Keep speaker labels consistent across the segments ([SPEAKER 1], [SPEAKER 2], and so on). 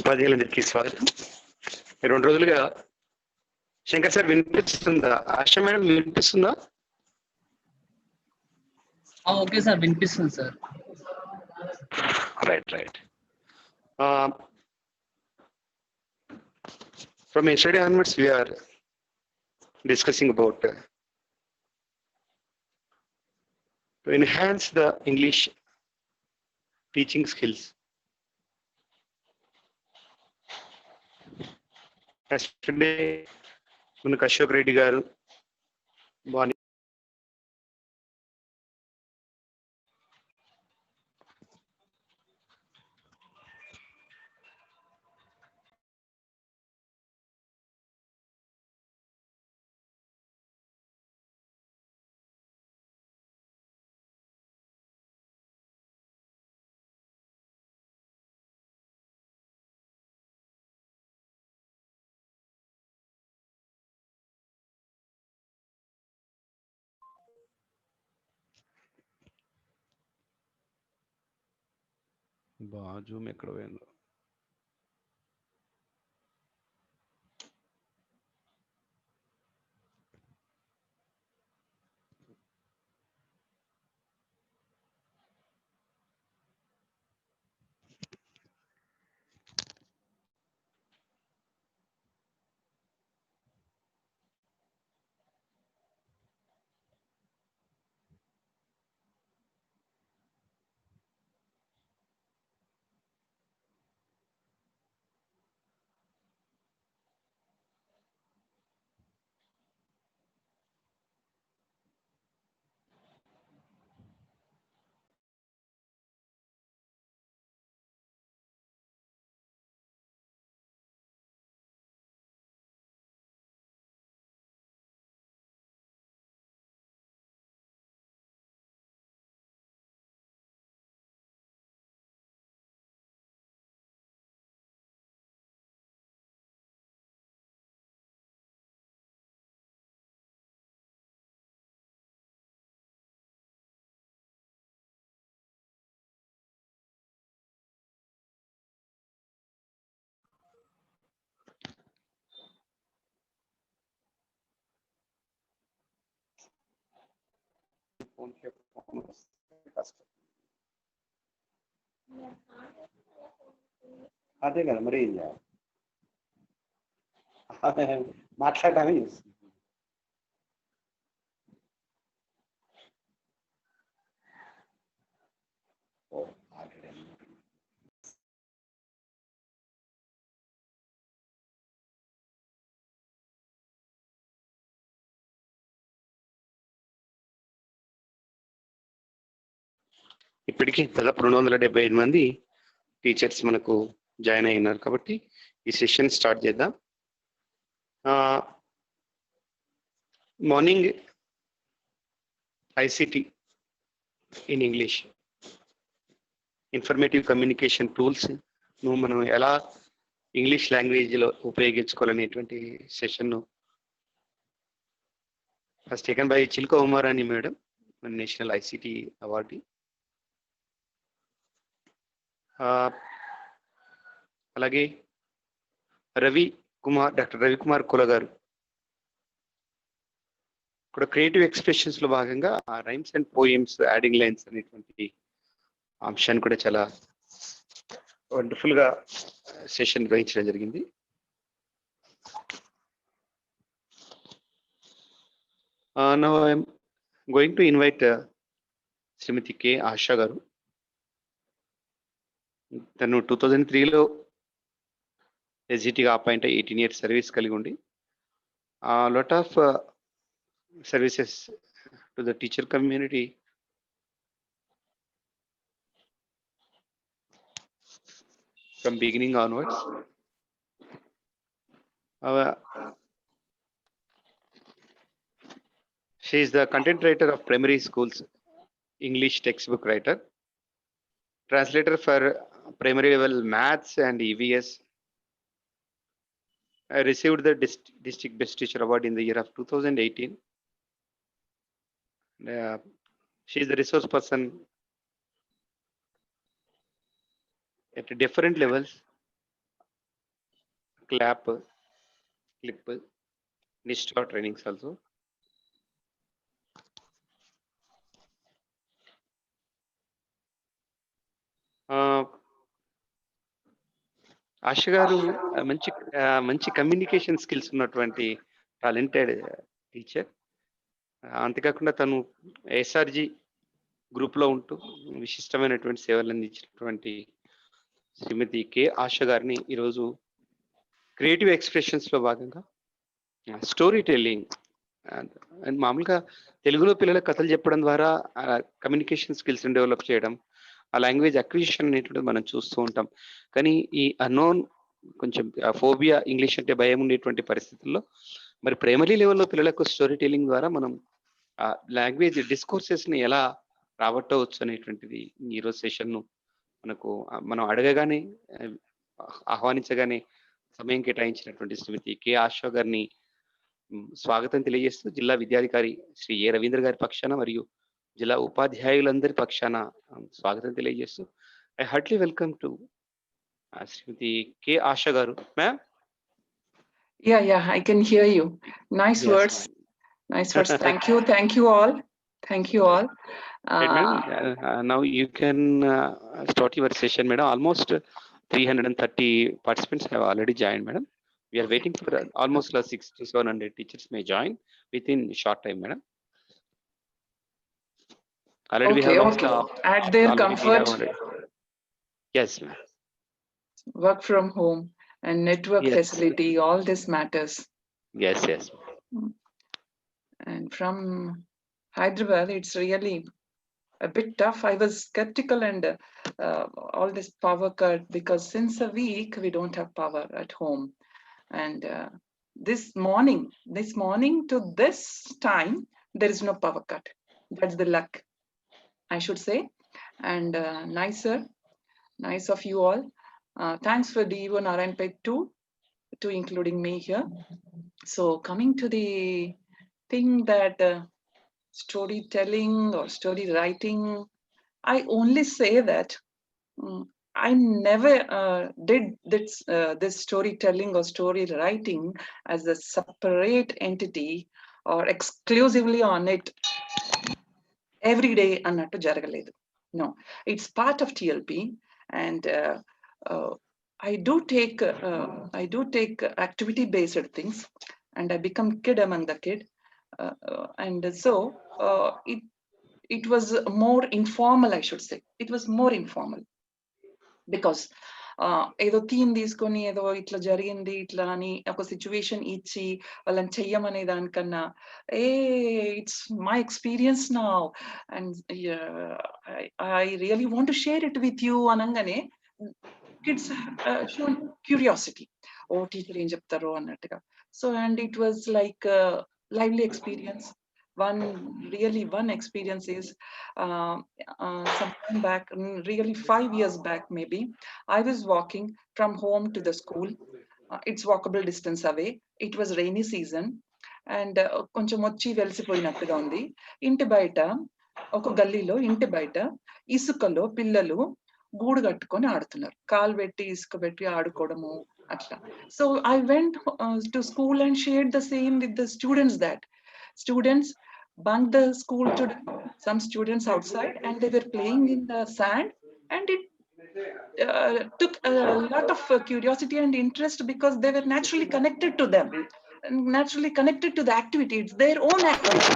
[SPEAKER 1] ఉపాధ్యాయులందరికీ స్వాగతం. 2 రోజులుగా శంకర్ సార్ వినిపిస్తుందా? ఆశ మేడం వినిపిస్తుందా?
[SPEAKER 2] ఓకే సార్, వినిపిస్తుంది sir.
[SPEAKER 1] Right. From yesterday onwards, we are discussing about to enhance the English teaching skills. Yesterday, మనకు అశోక్ రెడ్డి గారు జూమ్ ఎక్కడ పోయిందో. అదే కదా మరి మాట్లాడటానికి ఇప్పటికీ దాదాపు 275 మంది టీచర్స్ మనకు జాయిన్ అయినారు. కాబట్టి ఈ సెషన్ స్టార్ట్ చేద్దాం. Morning ICT in English, informative communication tools మనం ఎలా ఇంగ్లీష్ లాంగ్వేజ్లో ఉపయోగించుకోవాలనేటువంటి సెషన్ను first taken by Chilka Umarani madam, national ICT award. అలాగే డాక్టర్ రవికుమార్ కుల గారు కూడా క్రియేటివ్ ఎక్స్ప్రెషన్స్ లో భాగంగా rhymes and poems, adding lines అనేటువంటి అంశాన్ని కూడా చాలా వండర్ఫుల్ గా సెషన్ నిర్వహించడం జరిగింది. Now I'm going to invite Shrimati K Asha గారు. తను 2003లో ఎస్జిటిగా అపాయింట్ 18 years సర్వీస్ కలిగి ఉండి lot of services to the teacher community from beginning onwards. She is the content writer of primary schools, English textbook writer, translator for primary level maths and EVS. I received the district best teacher award in the year of 2018. She is the resource person at different levels clap, clip, Nishta trainings also. ఆశ గారు మంచి communication skills ఉన్నటువంటి talented teacher. అంతేకాకుండా తను SRG group లో ఉంటూ విశిష్టమైనటువంటి సేవలు అందించినటువంటి శ్రీమతి కె ఆశ గారిని ఈరోజు క్రియేటివ్ ఎక్స్ప్రెషన్స్ లో భాగంగా స్టోరీ టెల్లింగ్ అండ్ మామూలుగా తెలుగులో పిల్లలకు కథలు చెప్పడం ద్వారా కమ్యూనికేషన్ స్కిల్స్ డెవలప్ చేయడం, ఆ లాంగ్వేజ్ అక్విజిషన్ అనేటువంటిది మనం చూస్తూ ఉంటాం. కానీ ఈ అన్నోన్ కొంచెం ఫోబియా, ఇంగ్లీష్ అంటే భయం ఉండేటువంటి పరిస్థితుల్లో మరి ప్రైమరీ లెవెల్లో పిల్లలకు స్టోరీ టెల్లింగ్ ద్వారా మనం ఆ లాంగ్వేజ్ డిస్కోర్సెస్ ని ఎలా రాబట్టవచ్చు అనేటువంటిది ఈరోజు సెషన్ ను మనం అడగగానే ఆహ్వానించగానే సమయం కేటాయించినటువంటి శ్రీమతి కె ఆశ గారిని స్వాగతం తెలియజేస్తూ జిల్లా విద్యాధికారి శ్రీ ఏ రవీంద్ర గారి పక్షాన మరియు జిల్లా ఉపాధ్యాయులందరి పక్షాన స్వాగతం తెలియజేస్తూ I heartly welcome to Shrimati K Asha గారు. Ma'am.
[SPEAKER 3] Yeah, I can hear you. Nice
[SPEAKER 1] Yes,
[SPEAKER 3] words. Nice words. Thank you all. Thank you all.
[SPEAKER 1] Right, madam. Now you can start your session, madam. Almost 330 participants have already joined, madam. We are waiting for almost 600 to 700 teachers may join within short time, madam. Already we have
[SPEAKER 3] at their comfort.
[SPEAKER 1] Yes, ma'am.
[SPEAKER 3] Work from home and network facility, all this matters.
[SPEAKER 1] Yes.
[SPEAKER 3] And from Hyderabad, it's really a bit tough. I was skeptical and all this power cut, because since a week we don't have power at home. And this morning to this time, there is no power cut. That's the luck, I should say. And nice of you all. Thanks for DEO Narayanpet too, to including me here. So coming to the thing that storytelling or story writing, I only say that I never did this storytelling or story writing as a separate entity or exclusively on it every day annattu jaragaledu. No, it's part of TLP, and I do take activity based things, and I become kid among the kid, and so it was more informal, I should say. It was more informal because ఏదో theme తీసుకొని ఏదో ఇట్లా జరిగింది ఇట్లా అని ఒక situation ఇచ్చి వాళ్ళని చెయ్యమనే దానికన్నా it's my experience now and I really want to share it with you అనగానే కిడ్స్ షోన్ క్యూరియాసిటీ, ఓ టీచర్ ఏం చెప్తారో అన్నట్టుగా. So and it was like lively experience. One experience is some time back, really 5 years back maybe, I was walking from home to the school. It's walkable distance away. It was rainy season and కొంచెం వచ్చి వెలిసిపోయినట్టుగా ఉంది. ఇంటి బయట ఒక గల్లీలో ఇంటి బయట ఇసుకలో పిల్లలు గూడు కట్టుకొని ఆడుతున్నారు, కాలు పెట్టి ఇసుక పెట్టి ఆడుకోవడము అట్లా. So I went to school and shared the same with the students, that students bunked the school today, some students outside, and they were playing in the sand, and it took a lot of curiosity and interest because they were naturally connected to them, naturally connected to the activity. It's their own activity.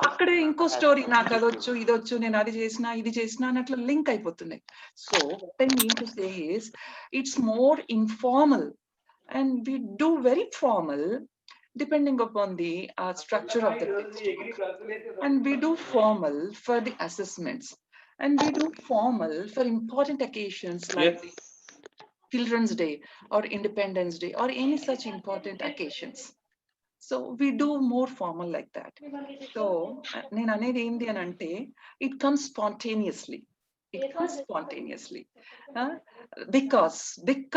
[SPEAKER 3] అక్కడే ఇంకో story, నాకు అదొచ్చు ఇదొచ్చు, నేను అది చేసినా ఇది చేసినా అని అట్లా లింక్ అయిపోతున్నాయి. So what I mean to say is it's more informal and we do very formal depending upon the structure of the textbook, and we do formal for the assessments, and we do formal for important occasions like Children's Day or Independence Day or any such important occasions. So we do more formal like that. So నేను అనేది ఏంటి అని అంటే it comes spontaneously.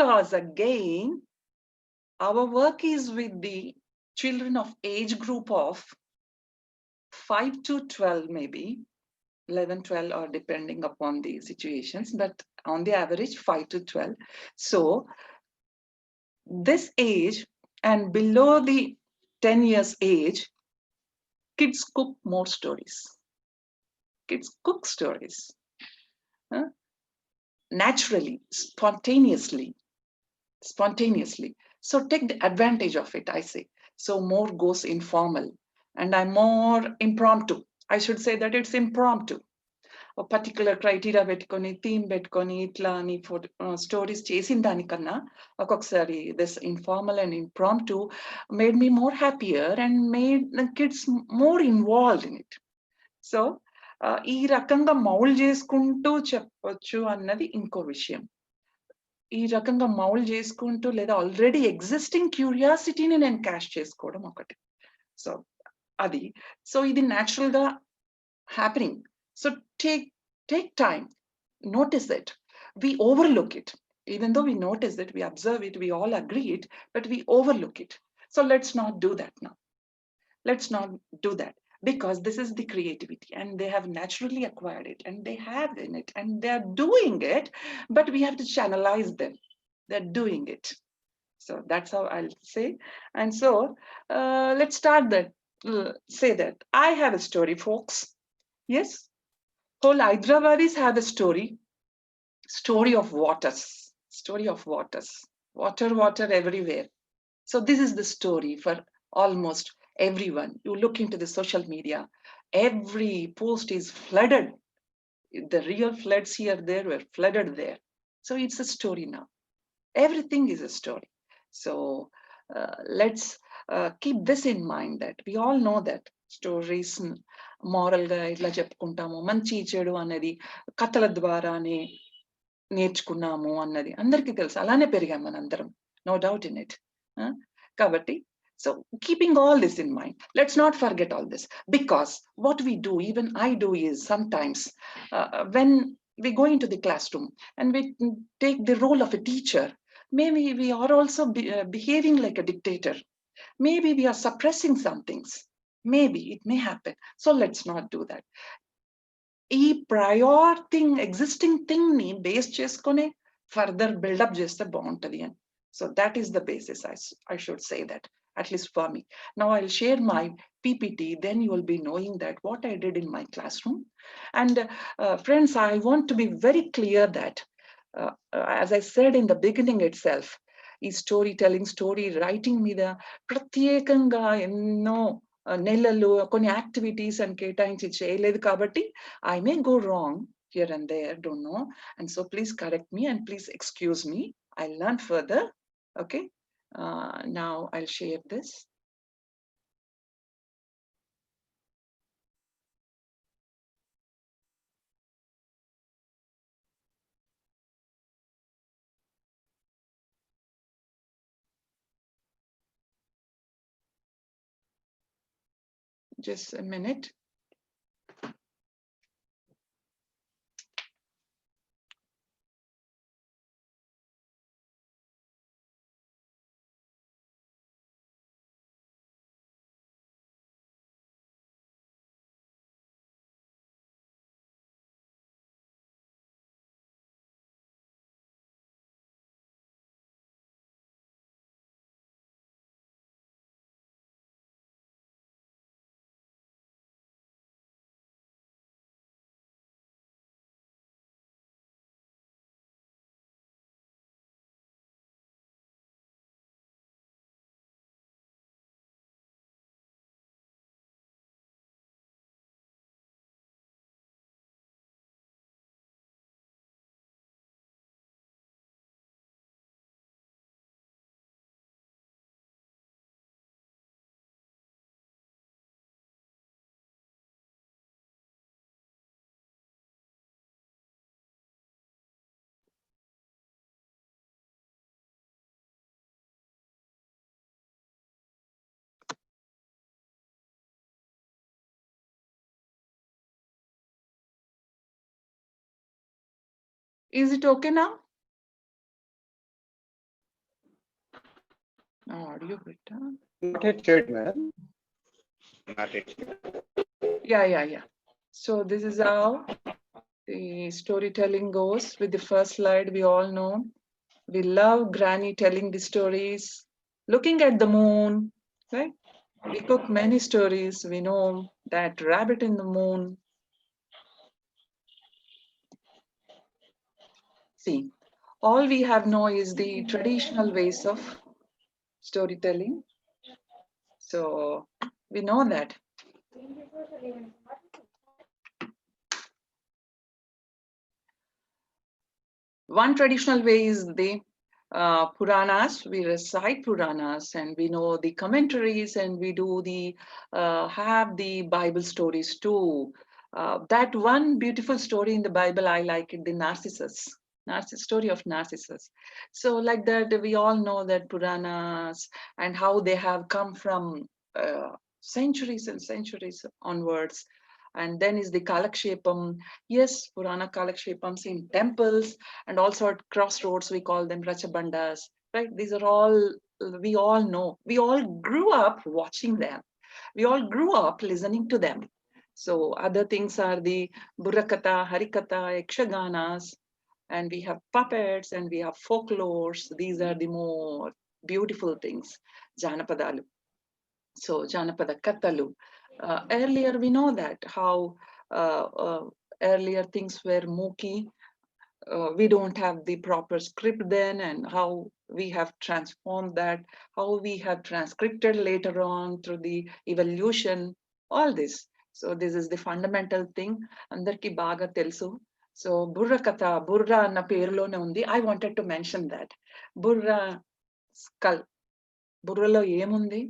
[SPEAKER 3] Because again our work is with the children of age group of 5 to 12, maybe 11, 12, or depending upon the situations, but on the average 5 to 12. So this age and below the 10 years age, kids cook more stories. Kids cook stories. Naturally, spontaneously. So take the advantage of it, I say. So more goes informal and I'm more impromptu. I should say that it's impromptu. A particular criteria పెట్టుకొని theme పెట్టుకొని ఇట్లా అని stories చేసిన దానికన్నా ఒక్కొక్కసారి this informal and impromptu made me more happier and made the kids more involved in it. So ఈ రకంగా mould చేసుకుంటూ చెప్పొచ్చు అన్నది ఇంకో విషయం. ఈ రకంగా మౌల్డ్ చేసుకుంటూ లేదా ఆల్రెడీ ఎగ్జిస్టింగ్ క్యూరియాసిటీని నేను క్యాష్ చేసుకోవడం ఒకటి. సో అది సో ఇది న్యాచురల్ గా happening. So take time, notice it. We overlook it. Even though we notice it, we observe it, we all agree it, but we overlook it. So let's not do that now. Let's not do that because this is the creativity and they have naturally acquired it and they have in it and they're doing it, but we have to channelize them. They're doing it. So that's how I'll say. And so let's start that, say that. I have a story, folks. Yes. Whole Hyderabadis have a story of waters, water everywhere. So this is the story for almost everyone. You look into the social media, every post is flooded. The real floods here, there were flooded there. So it's a story now. Everything is a story. So let's keep this in mind that we all know that stories moral గా ఇట్లా చెప్పుకుంటాము, మంచి చెడు అనేది కథల ద్వారానే నేర్చుకున్నాము అన్నది అందరికీ తెలుసు. అలానే పెరిగాం మనందరం, నో డౌట్ ఇన్ ఇట్. కాబట్టి so keeping all this in mind, let's not forget all this, because what we do, even I do, is sometimes when we go into the classroom and we take the role of a teacher, maybe we are also behaving like a dictator. Maybe we are suppressing some things. Maybe it may happen. So let's not do that. ఈ prior thing, existing thing ని base చేసుకొని further buildup చేస్తే బాగుంటది అని. So that is the basis. I should say that, at least for me. Now I'll share my PPT, then you will be knowing that what I did in my classroom. And friends, I want to be very clear that as I said in the beginning itself, ఈ story telling, story writing మీద ప్రత్యేకంగా ఎన్నో నెలలు కొన్ని activities అని కేటాయించి చేయలేదు కాబట్టి I may go wrong here and there, don't know, and so please correct me and please excuse me. I'll learn further. Okay, now I'll share this. Just a minute. Is it okay now? Audio better.
[SPEAKER 1] Not yet shared, madam. Not yet shared.
[SPEAKER 3] Yeah. So this is how the storytelling goes. With the first slide, we all know We love Granny telling the stories, looking at the moon, right? We cook many stories. We know that rabbit in the moon. See, all we have now is the traditional ways of storytelling. So we know that. One traditional way is the Puranas. We recite Puranas and we know the commentaries and we do the have the Bible stories too. That one beautiful story in the Bible, I like it, the Narcissus. Story of Narcissus. So like that, we all know that Puranas and how they have come from centuries and centuries onwards. And then is the Kalakshepam. Yes, Purana Kalakshepams in temples and also at crossroads, we call them Rachabandas, right? These are all, we all know. We all grew up watching them. We all grew up listening to them. So other things are the Burrakatha, Harikatha, Yakshaganas, and we have puppets and we have folklores. These are the more beautiful things, Janapadalu. So Janapada Katalu. Earlier we know that how earlier things were mooky. We don't have the proper script then, and how we have transformed that, how we have transcribed later on through the evolution, all this. So this is the fundamental thing. Andarki baga telsu. So Burra Katha, Burra anna perulone undi. I wanted to mention that. Burra skull. Burralo ఏముంది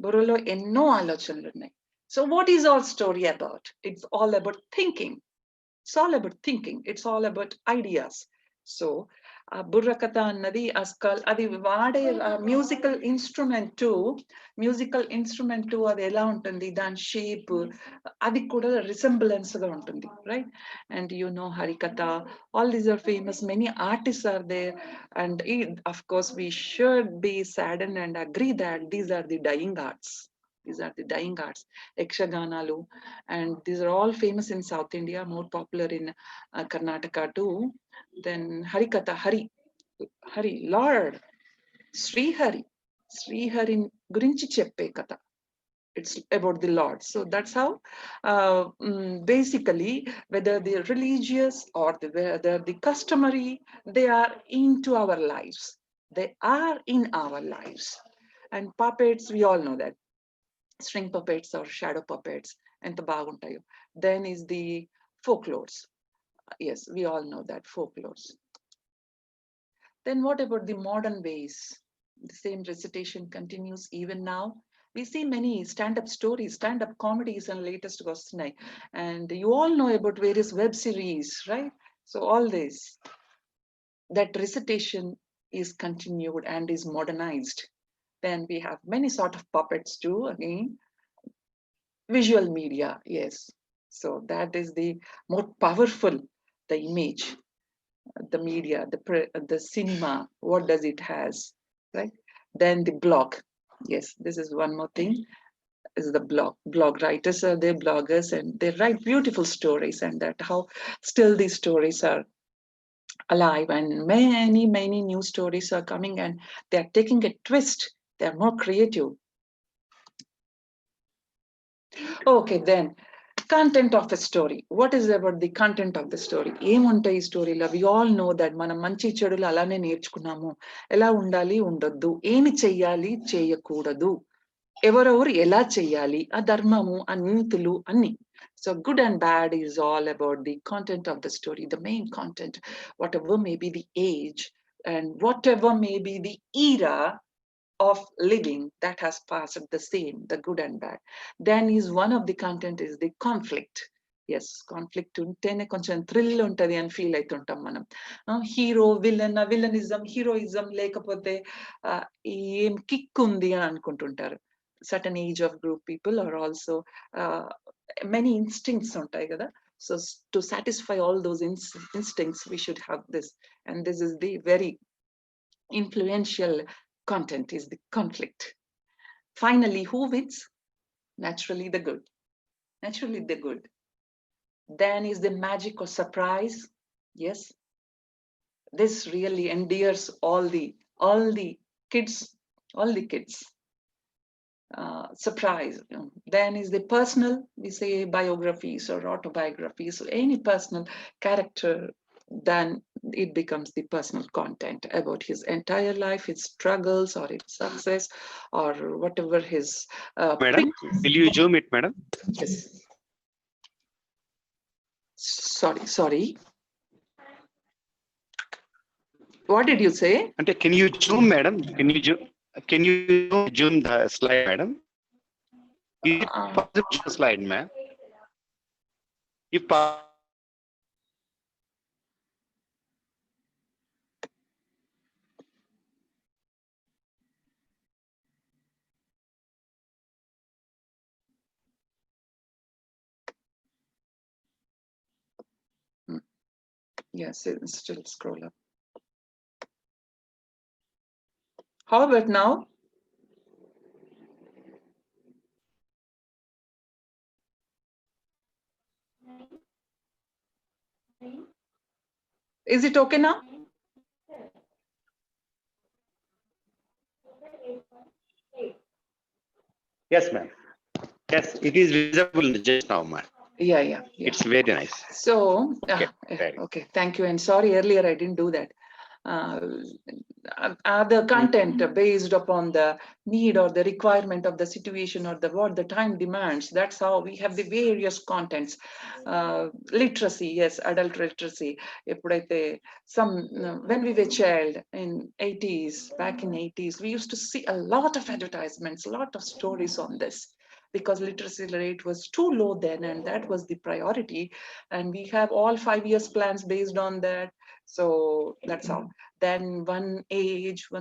[SPEAKER 3] బుర్రలో ఎన్నో ఆలోచనలు ఉన్నాయి. So what is our story about? It's all about thinking. It's all about thinking. It's all about ideas. So బుర్ర కథ అన్నది అస్కల్ అది వాడే మ్యూజికల్ ఇన్స్ట్రుమెంట్ టు అది ఎలా ఉంటుంది దాని షేప్ అది కూడా రిసెంబ్లెన్స్ గా ఉంటుంది, right? And you know Harikatha, all these are famous, many artists are there, and of course we should be saddened and agree that these are the dying arts. These are the dying arts. Yakshaganalu, and these are all famous in South India, more popular in Karnataka too. Then Harikatha, Hari, Lord, Sri Hari gurinchi cheppe katha. It's about the Lord. So that's how basically, whether they're religious or whether the customary, they are into our lives. They are in our lives. And puppets, we all know that. String puppets or shadow puppets and baguntayo. Then is the folklores. Yes, we all know that, folklores. Then what about the modern ways? The same recitation continues even now. We see many stand-up stories, stand-up comedies and latest gostunai. And you all know about various web series, right? So all this, that recitation is continued and is modernized. Then we have many sort of puppets too, again. Visual media, yes. So that is the more powerful, the image, the media, the cinema, what does it has, right? Then the blog. Yes, this is one more thing, is the blog. Blog writers are there, bloggers, and they write beautiful stories, and that how still these stories are alive, and many new stories are coming and they are taking a twist. They are more creative. Okay, then content of a story. What is about the content of the story? ఏముంటాయి ఈ స్టోరీలో? We all know that మనం మంచి చెడులు అలానే నేర్చుకున్నాము. ఎలా ఉండాలి, ఉండొద్దు, ఏమి చెయ్యాలి, చేయకూడదు, ఎవరెవరు ఎలా చెయ్యాలి, ఆ ధర్మము, ఆ నీతులు అన్ని. So good and bad is all about the content of the story, the main content, whatever may be the age and whatever may be the era of living that has passed, the same, the good and bad. Then is one of the content is the conflict. Yes, conflict untene koncham thrill untadi and feel aituntam manam. Hero, villanism, heroism lekapothe em kick undi ani anukuntuntaru. Certain age of group people are also many instincts untai kada. So to satisfy all those instincts, we should have this, and this is the very influential content, is the conflict. Finally, who wins? Naturally the good. Naturally the good. Then is the magic or surprise. Yes. This really endears all the kids, surprise. Then is the personal, we say biographies or autobiographies, so any personal character, then it becomes the personal content about his entire life, his struggles or his success or whatever his
[SPEAKER 1] Madam, will you zoom it, madam?
[SPEAKER 3] yes. Sorry. What did you say?
[SPEAKER 1] Ante, can you zoom, madam? Can you zoom the slide, madam? Is it possible to show slide, ma'am? If
[SPEAKER 3] Yes, it's still scroll up. How about now? Is it okay now?
[SPEAKER 1] yes, ma'am. Yes, it is visible just now, ma'am.
[SPEAKER 3] Yeah.
[SPEAKER 1] It's very nice.
[SPEAKER 3] So,
[SPEAKER 1] very
[SPEAKER 3] okay, thank you. And sorry, earlier I didn't do that. The content based upon the need or the requirement of the situation or what the time demands. That's how we have the various contents. Literacy, yes, adult literacy. When we were child in 80s, back in 80s, we used to see a lot of advertisements, a lot of stories on this, because literacy rate was too low then, and that was the priority. And we have all 5 years plans based on that. So that's how. Then one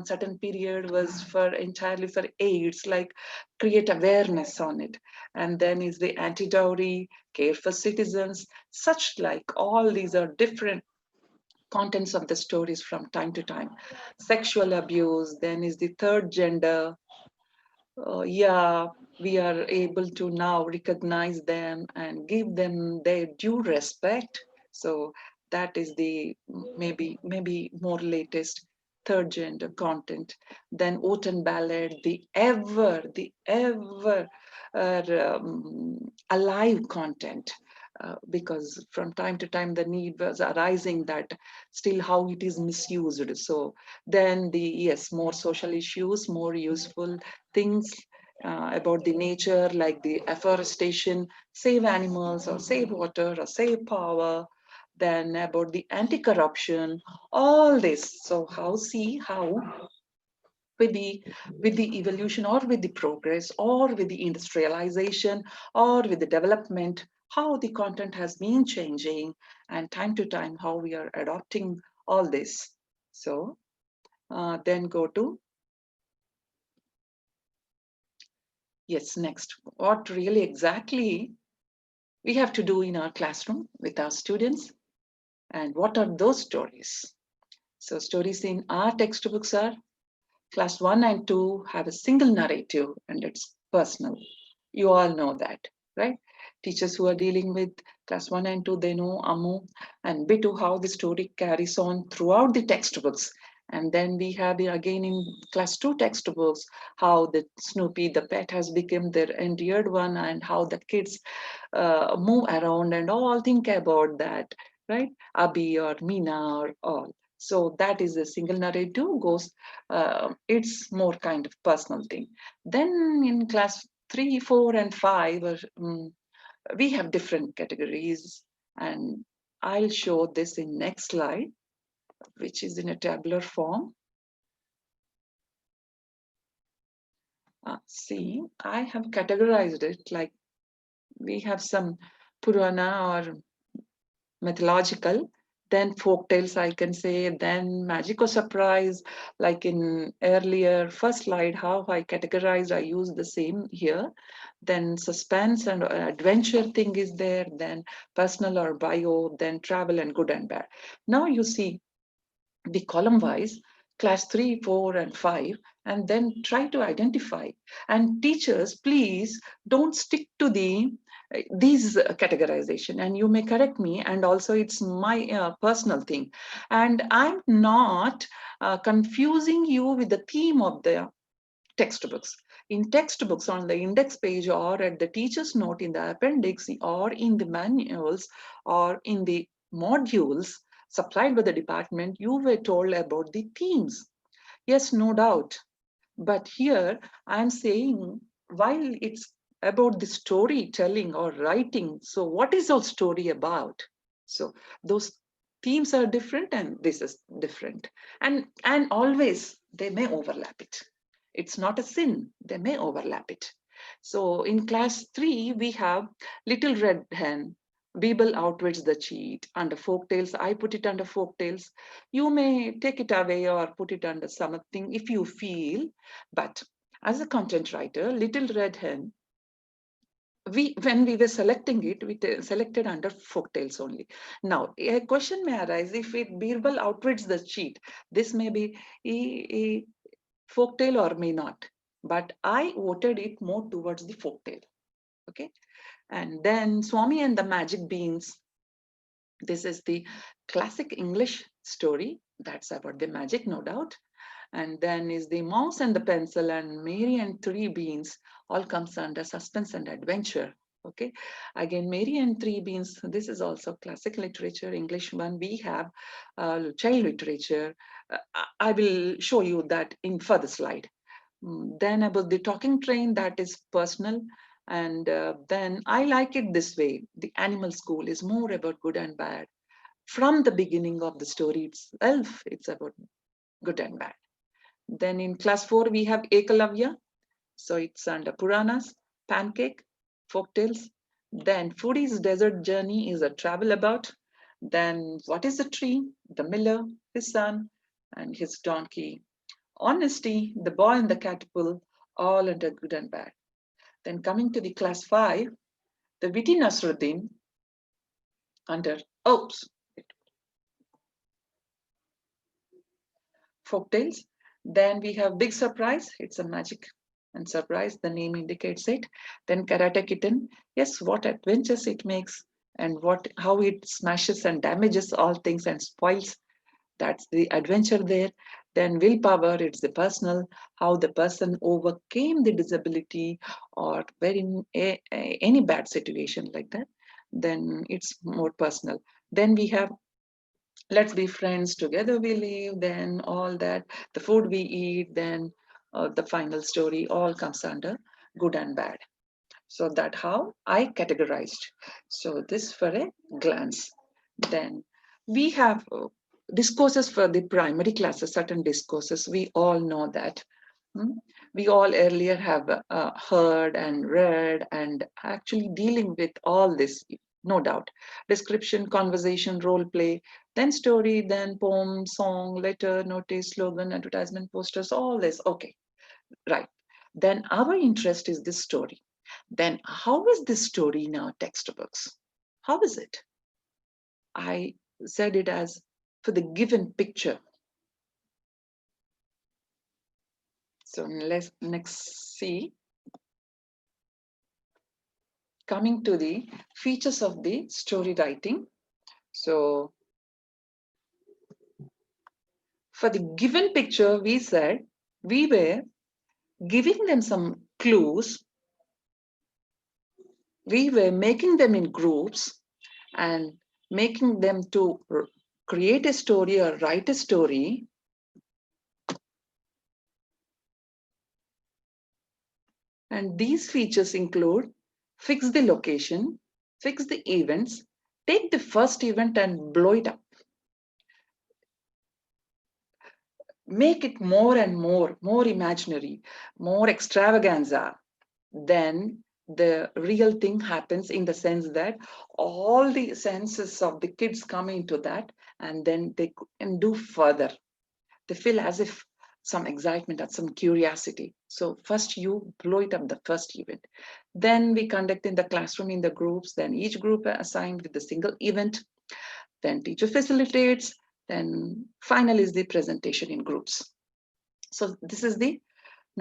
[SPEAKER 3] certain period was entirely for AIDS, like create awareness on it. And then is the anti-dowry, care for citizens, such like all these are different contents of the stories from time to time. Sexual abuse, then is the third gender. We are able to now recognize them and give them their due respect. So that is the maybe more latest third gender content. Then vote and ballot, the ever alive content. Because from time to time the need was arising that still how it is misused. So then more social issues, more useful things about the nature, like the afforestation, save animals or save water or save power, then about the anti-corruption, all this. So how with the evolution or with the progress or with the industrialization or with the development, how the content has been changing, and time to time how we are adopting all this. So then go to next. What really exactly we have to do in our classroom with our students, and what are those stories? So stories in our textbooks are class 1 and 2 have a single narrative and it's personal. You all know that, right? Teachers who are dealing with class 1 and 2, they know Amu and Bitu how the story carries on throughout the textbooks. And then we have again in class 2 textbooks how the Snoopy, the pet, has become their endeared one, and how the kids move around and all think about that, right? Abhi or Meena or all. So that is a single narrative goes, it's more kind of personal thing. Then in class 3, 4, and 5, we have different categories, and I'll show this in next slide, which is in a tabular form. See, I have categorized it like we have some Purana or mythological, then folk tales, I can say, then magic or surprise, like in earlier first slide, how I categorized, I use the same here. Then suspense and adventure thing is there, then personal or bio, then travel and good and bad. Now you see the column wise, class 3, 4, and 5, and then try to identify. And teachers, please don't stick to the these categorization, and you may correct me, and also it's my personal thing. And I'm not confusing you with the theme of the textbooks. In textbooks on the index page or at the teacher's note in the appendix or in the manuals or in the modules supplied by the department, you were told about the themes. Yes, no doubt. But here I'm saying, while it's about the storytelling or writing, so what is our story about? So those themes are different and this is different. And always they may overlap it. It's not a sin, they may overlap it. So in class 3, we have Little Red Hen, Weeble Outwits the Cheat. Under folktales, I put it under folktales. You may take it away or put it under something if you feel. But as a content writer, Little Red Hen, when we were selecting it, we selected under folktales only. Now, a question may arise, if it Birbal outwits the cheat, this may be a folktale or may not, but I voted it more towards the folktale. Okay, and then Swami and the Magic Beans. This is the classic English story that's about the magic, no doubt. And then is the Mouse and the Pencil and Mary and Three Beans, all comes under suspense and adventure. Okay, again, Mary and Three Beans, this is also classic literature, English one. We have child literature. I will show you that in further slide. Then about the talking train, that is personal. And then I like it this way. The animal school is more about good and bad. From the beginning of the story itself, it's about good and bad. Then in class 4, we have Ekalavya. So it's under Puranas, Pancake, Folktales. Then Foodie's Desert Journey is a travel about. Then What is the Tree? The Miller, his son, and his donkey. Honesty, The Boy and the Catapult, all under good and bad. Then coming to the class 5, the Witty Nasruddin under, folktales. Then we have Big Surprise, it's a magic and surprise, the name indicates it. Then Karate Kitten, yes, what adventures it makes and how it smashes and damages all things and spoils. That's the adventure there. Then Willpower, it's the personal, how the person overcame the disability or in any bad situation like that. Then it's more personal. Then we have Let's Be Friends, Together We Live, then all that, the food we eat, then the final story, all comes under good and bad. So that how I categorized. So this for a glance. Then we have discourses for the primary classes, certain discourses, we all know that. We all earlier have heard and read and actually dealing with all this, no doubt. Description, conversation, role play, then story, then poem, song, letter, notice, slogan, advertisement, posters, all this. Okay, right. Then our interest is this story. Then how is this story in our textbooks? How is it? I said it as for the given picture. So let's next see. Coming to the features of the story writing. So for the given picture, we said we were giving them some clues. We were making them in groups and making them to create a story or write a story. And these features include fix the location, fix the events, take the first event and blow it up. Make it more and more imaginary, more extravaganza. Then the real thing happens in the sense that all the senses of the kids come into that and then they can do further. They feel as if some excitement and some curiosity. So first you blow it up the first event. Then we conduct in the classroom in the groups, then each group assigned with a single event. Then teacher facilitates, then final is the presentation in groups. So this is the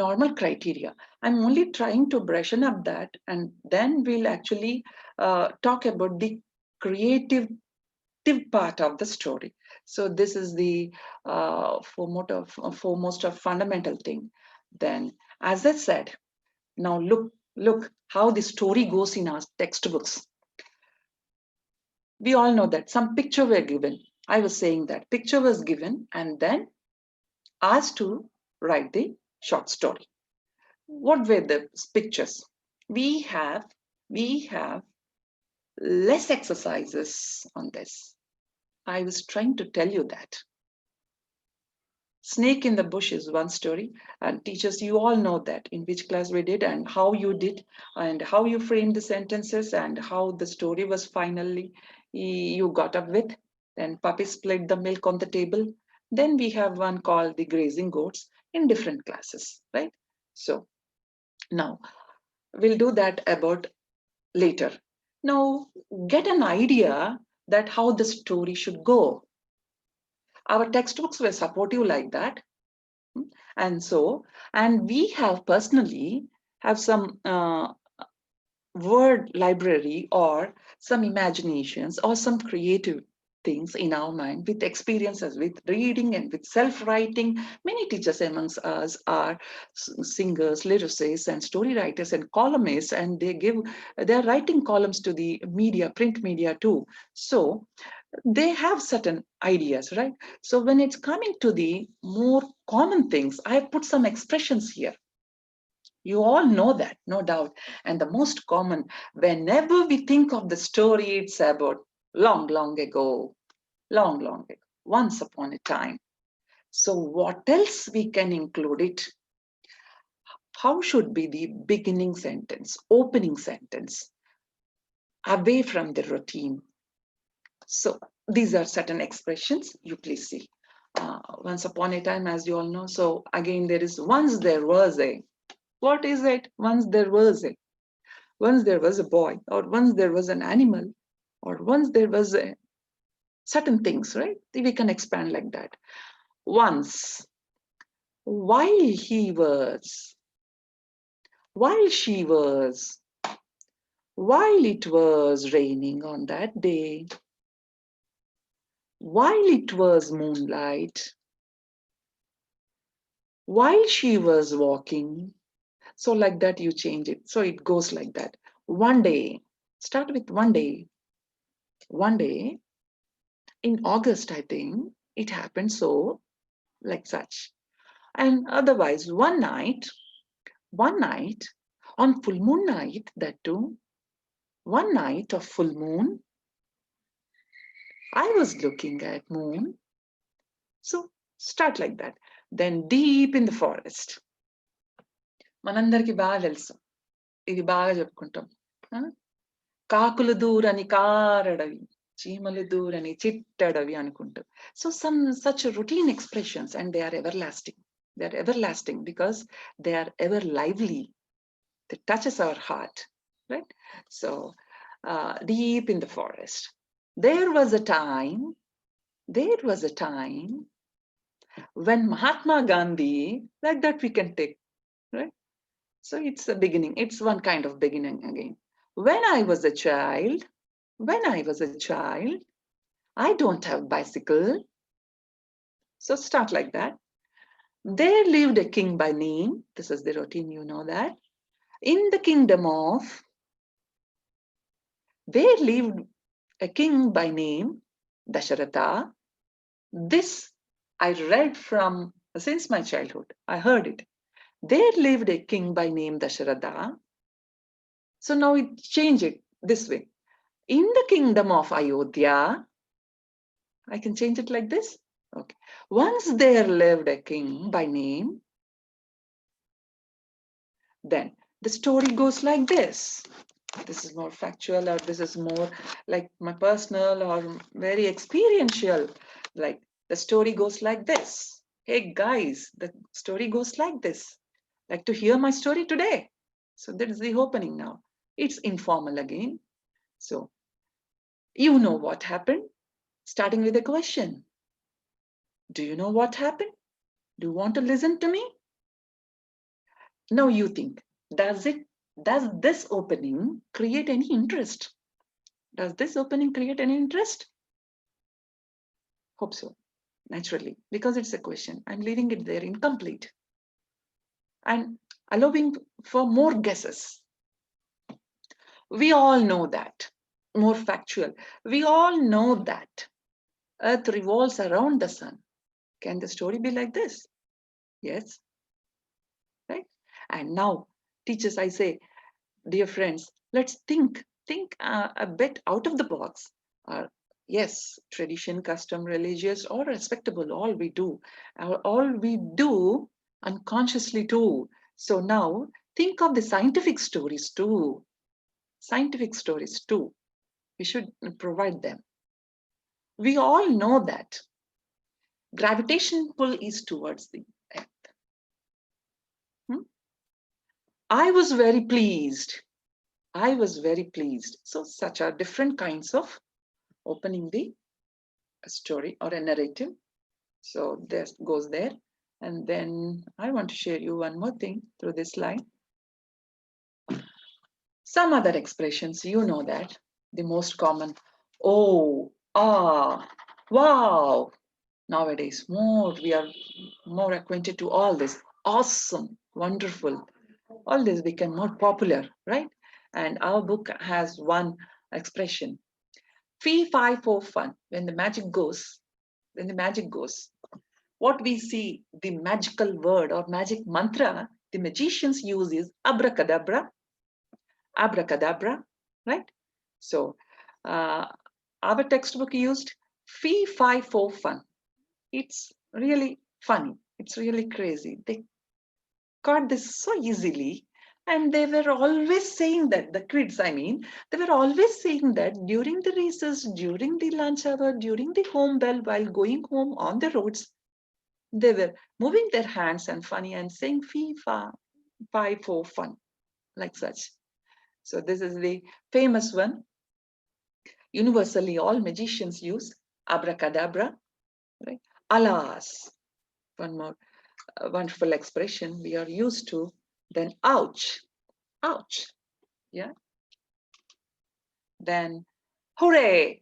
[SPEAKER 3] normal criteria. I'm only trying to brushing up that, and then we'll actually talk about the creative part of the story. So this is the foremost of fundamental thing. Then, as I said, now look how the story goes in our textbooks. We all know that some picture were given. I was saying that picture was given and then asked to write the short story. What were the pictures? We have less exercises on this. I was trying to tell you that. Snake in the bush is one story, and teachers, you all know that in which class we did and how you did and how you framed the sentences and how the story was finally you got up with. Then puppy split the milk on the table. Then we have one called the grazing goats in different classes, right? So now we'll do that about later. Now get an idea that how the story should go. Our textbooks were supportive like that. And we have personally have some word library or some imaginations or some creative things in our mind with experiences with reading and with self-writing. Many teachers amongst us are singers, lyricists and story writers and columnists, and they're writing columns to the media, print media too. So they have certain ideas, right? So when it's coming to the more common things, I have put some expressions here. You all know that, no doubt. And the most common, whenever we think of the story, it's about long, long ago, once upon a time. So what else we can include it? How should be the beginning sentence, opening sentence, away from the routine? So these are certain expressions, you please see. Once upon a time, as you all know. So again, there is once there was a. What is it? Once there was a. Once there was a boy, or once there was an animal, or once there was a certain things, right? We can expand like that. Once, while he was, while she was, while it was raining on that day, while it was moonlight, while she was walking. So like that you change it. So it goes like that. One day, start with one day. One day in August, I think it happened so like such. And otherwise one night on full moon night, that too, one night of full moon, I was looking at moon. So start like that. Then deep in the forest. మనందరికి బాగా తెలుసు, ఇది బాగా చెప్పుకుంటాం. కాకులు దూరని కారడవి, చీమలు దూరని చిట్టడవి అనుకుంటూ. So some such routine expressions, and they are everlasting. They are everlasting because they are ever lively. They touches our heart, right? So deep in the forest, there was a time when Mahatma Gandhi, like that we can take, right? So it's a beginning. It's one kind of beginning again. When I was a child, I don't have bicycle. So start like that. There lived a king by name. This is the routine, you know that. In the kingdom of, there lived a king by name Dasharatha. This I read from since my childhood. I heard it. There lived a king by name Dasharatha. So now we change it this way. In the kingdom of Ayodhya, I can change it like this. Okay. Once there lived a king by name, then the story goes like this. This is more factual, or this is more like my personal or very experiential. Like the story goes like this. Hey guys, the story goes like this. Like to hear my story today. So that is the opening now. It's informal again. So you know what happened? Starting with a question. Do you know what happened? Do you want to listen to me? Now you think, does this opening create any interest? Does this opening create any interest? Hope so, naturally, because it's a question. I'm leaving it there incomplete and allowing for more guesses. We all know that, more factual. We all know that Earth revolves around the sun. Can the story be like this? Yes, right? And now, teachers, I say, dear friends, let's think a bit out of the box. Yes, tradition, custom, religious, or respectable, all we do unconsciously too. So now think of the scientific stories too. Scientific stories too. We should provide them. We all know that gravitation pull is towards the earth. I was very pleased. So such are different kinds of opening the story or a narrative. So this goes there. And then I want to share you one more thing through this line. Some other expressions, you know that, the most common, oh, ah, wow. Nowadays, we are more acquainted to all this. Awesome, wonderful. All this became more popular, right? And our book has one expression. Fee, fi, fo, fun. When the magic goes, what we see, the magical word or magic mantra the magicians use is abracadabra, right? So our textbook used fee, fi, fo, fun. It's really funny. It's really crazy. They caught this so easily. And they were always saying that, the kids, I mean, they were always saying that during the recess, during the lunch hour, during the home bell, while going home on the roads, they were moving their hands and funny and saying fee, fa, fi, fo, fun, like such. So this is the famous one. Universally, all magicians use abracadabra, right? Alas, one more wonderful expression we are used to. Then ouch, yeah. Then hooray,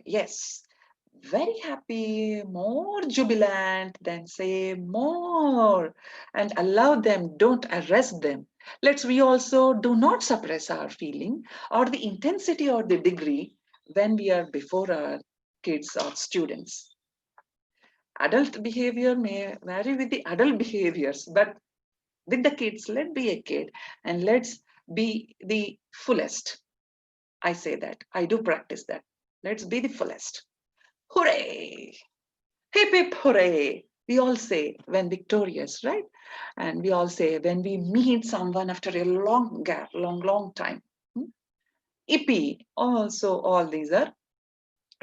[SPEAKER 3] yes. Very happy, more jubilant, then say more and allow them, don't arrest them. We also do not suppress our feeling or the intensity or the degree when we are before our kids or students. Adult behavior may vary with the adult behaviors, but with the kids, let's be a kid and let's be the fullest. I say that, I do practice that. Let's be the fullest. Hooray! Hip hip hooray! We all say when victorious, right? And we all say when we meet someone after a long gap, long time. Ippy, also all these are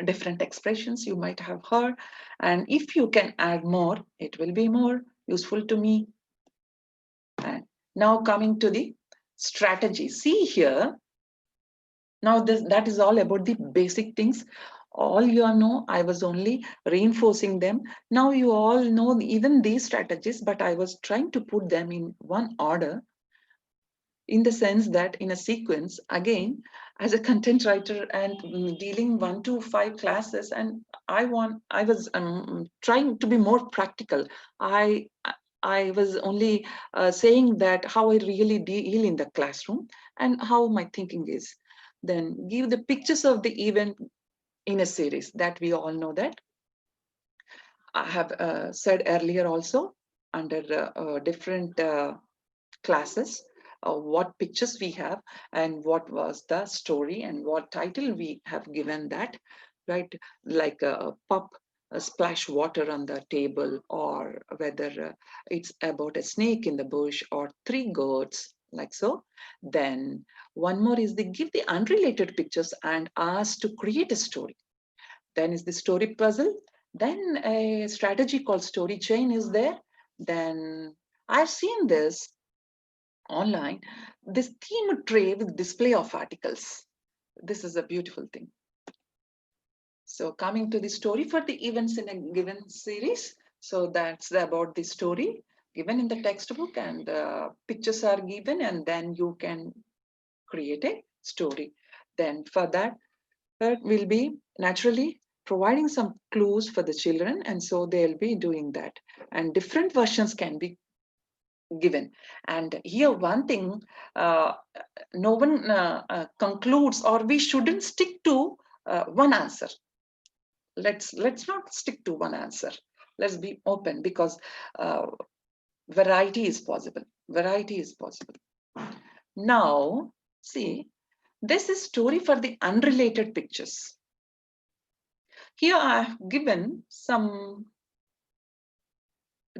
[SPEAKER 3] different expressions you might have heard. And if you can add more, it will be more useful to me. And now coming to the strategy. See here, now that is all about the basic things. All you know, I was only reinforcing them. Now you all know even these strategies, but I was trying to put them in one order, in the sense that in a sequence, again, as a content writer and dealing 1 to 5 classes, and I was trying to be more practical. I was only saying that how I really deal in the classroom and how my thinking is. Then give the pictures of the event in a series, that we all know that. I have said earlier also under different classes what pictures we have and what was the story and what title we have given that, right? Like a pup splash water on the table, or whether it's about a snake in the bush or 3 goats, like so. Then one more is they give the unrelated pictures and ask to create a story. Then is the story puzzle. Then a strategy called story chain is there. Then I've seen this online, this theme tray with display of articles. This is a beautiful thing. So coming to the story for the events in a given series. So that's about the story. given in the textbook, and pictures are given, and then you can create a story. Then for that, we'll be naturally providing some clues for the children, and so they'll be doing that. And different versions can be given. And here one thing, no one concludes, or we shouldn't stick to one answer. Let's not stick to one answer. Let's be open, because variety is possible. Variety is possible. Now, see, this is story for the unrelated pictures. Here I have given some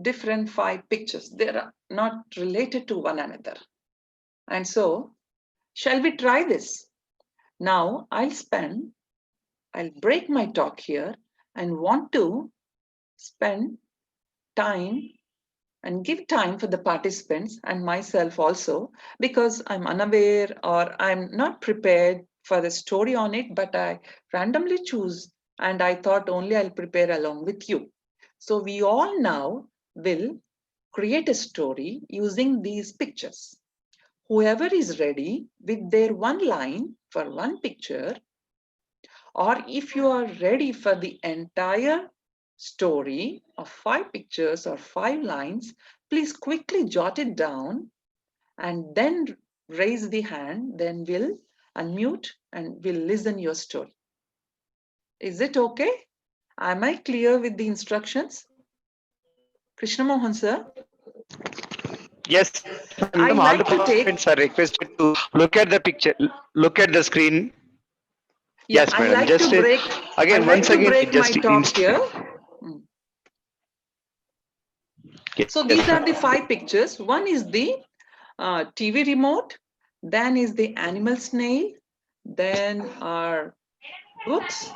[SPEAKER 3] different 5 pictures. They are not related to one another. And so, shall we try this? Now, I'll break my talk here and want to spend time and give time for the participants and myself also, because I'm unaware or I'm not prepared for the story on it, but I randomly choose, and I thought only I'll prepare along with you. So we all now will create a story using these pictures. Whoever is ready with their one line for one picture, or if you are ready for the entire story of 5 pictures or 5 lines, please quickly jot it down and then raise the hand. Then we'll unmute and we'll listen your story. Is it okay? Am I clear with the instructions? Krishna Mohan sir?
[SPEAKER 1] Yes,
[SPEAKER 3] I
[SPEAKER 1] madam, all the
[SPEAKER 3] like to take,
[SPEAKER 1] participants are requested to look at the picture, look at the screen.
[SPEAKER 3] yeah,
[SPEAKER 1] Yes,
[SPEAKER 3] I
[SPEAKER 1] madam.
[SPEAKER 3] like to
[SPEAKER 1] Just
[SPEAKER 3] break,
[SPEAKER 1] again, once again,
[SPEAKER 3] my
[SPEAKER 1] just
[SPEAKER 3] talk here.
[SPEAKER 1] Yes,
[SPEAKER 3] So
[SPEAKER 1] yes,
[SPEAKER 3] these are the
[SPEAKER 1] madam.
[SPEAKER 3] 5 pictures. One is the TV remote, then is the animal snail, then are books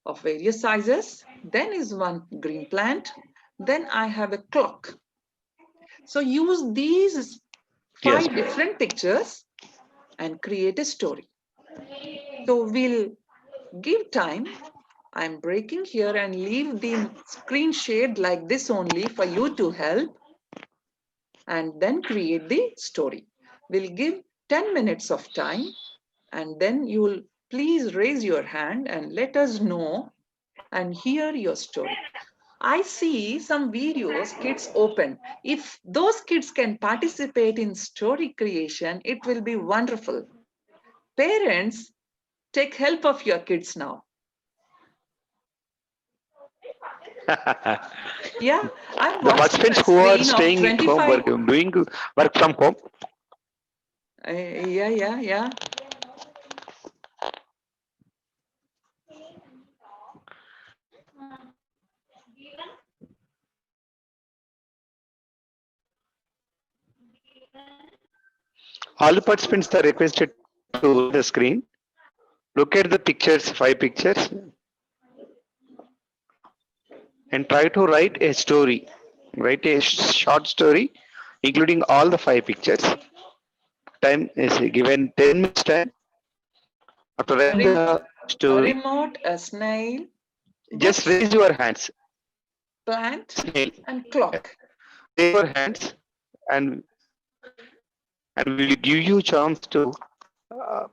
[SPEAKER 3] of various sizes, then is one green plant, then I have a clock. So use these 5
[SPEAKER 1] Yes,
[SPEAKER 3] different pictures and create a story. So we'll give time. I'm breaking here and leave the screen shared like this only for you to help, and then create the story. We'll give 10 minutes of time, and then you will please raise your hand and let us know and hear your story. I see some videos kids open. If those kids can participate in story creation, it will be wonderful. Parents, take help of your kids now. Yeah, I'm
[SPEAKER 1] the
[SPEAKER 3] watching
[SPEAKER 1] participants
[SPEAKER 3] a
[SPEAKER 1] who are
[SPEAKER 3] screen of
[SPEAKER 1] staying at home,
[SPEAKER 3] 25.
[SPEAKER 1] doing work from home.
[SPEAKER 3] Yeah.
[SPEAKER 1] All the participants are requested to the screen. Look at the pictures, 5 pictures, and try to write a story. Write a short story, including all the 5 pictures. Time is given 10 minutes time. After writing the
[SPEAKER 3] A
[SPEAKER 1] story,
[SPEAKER 3] remote, a snail,
[SPEAKER 1] just
[SPEAKER 3] books,
[SPEAKER 1] raise your hands.
[SPEAKER 3] plant,
[SPEAKER 1] Snail.
[SPEAKER 3] and clock.
[SPEAKER 1] Raise your hands, and we will give you chance to uh,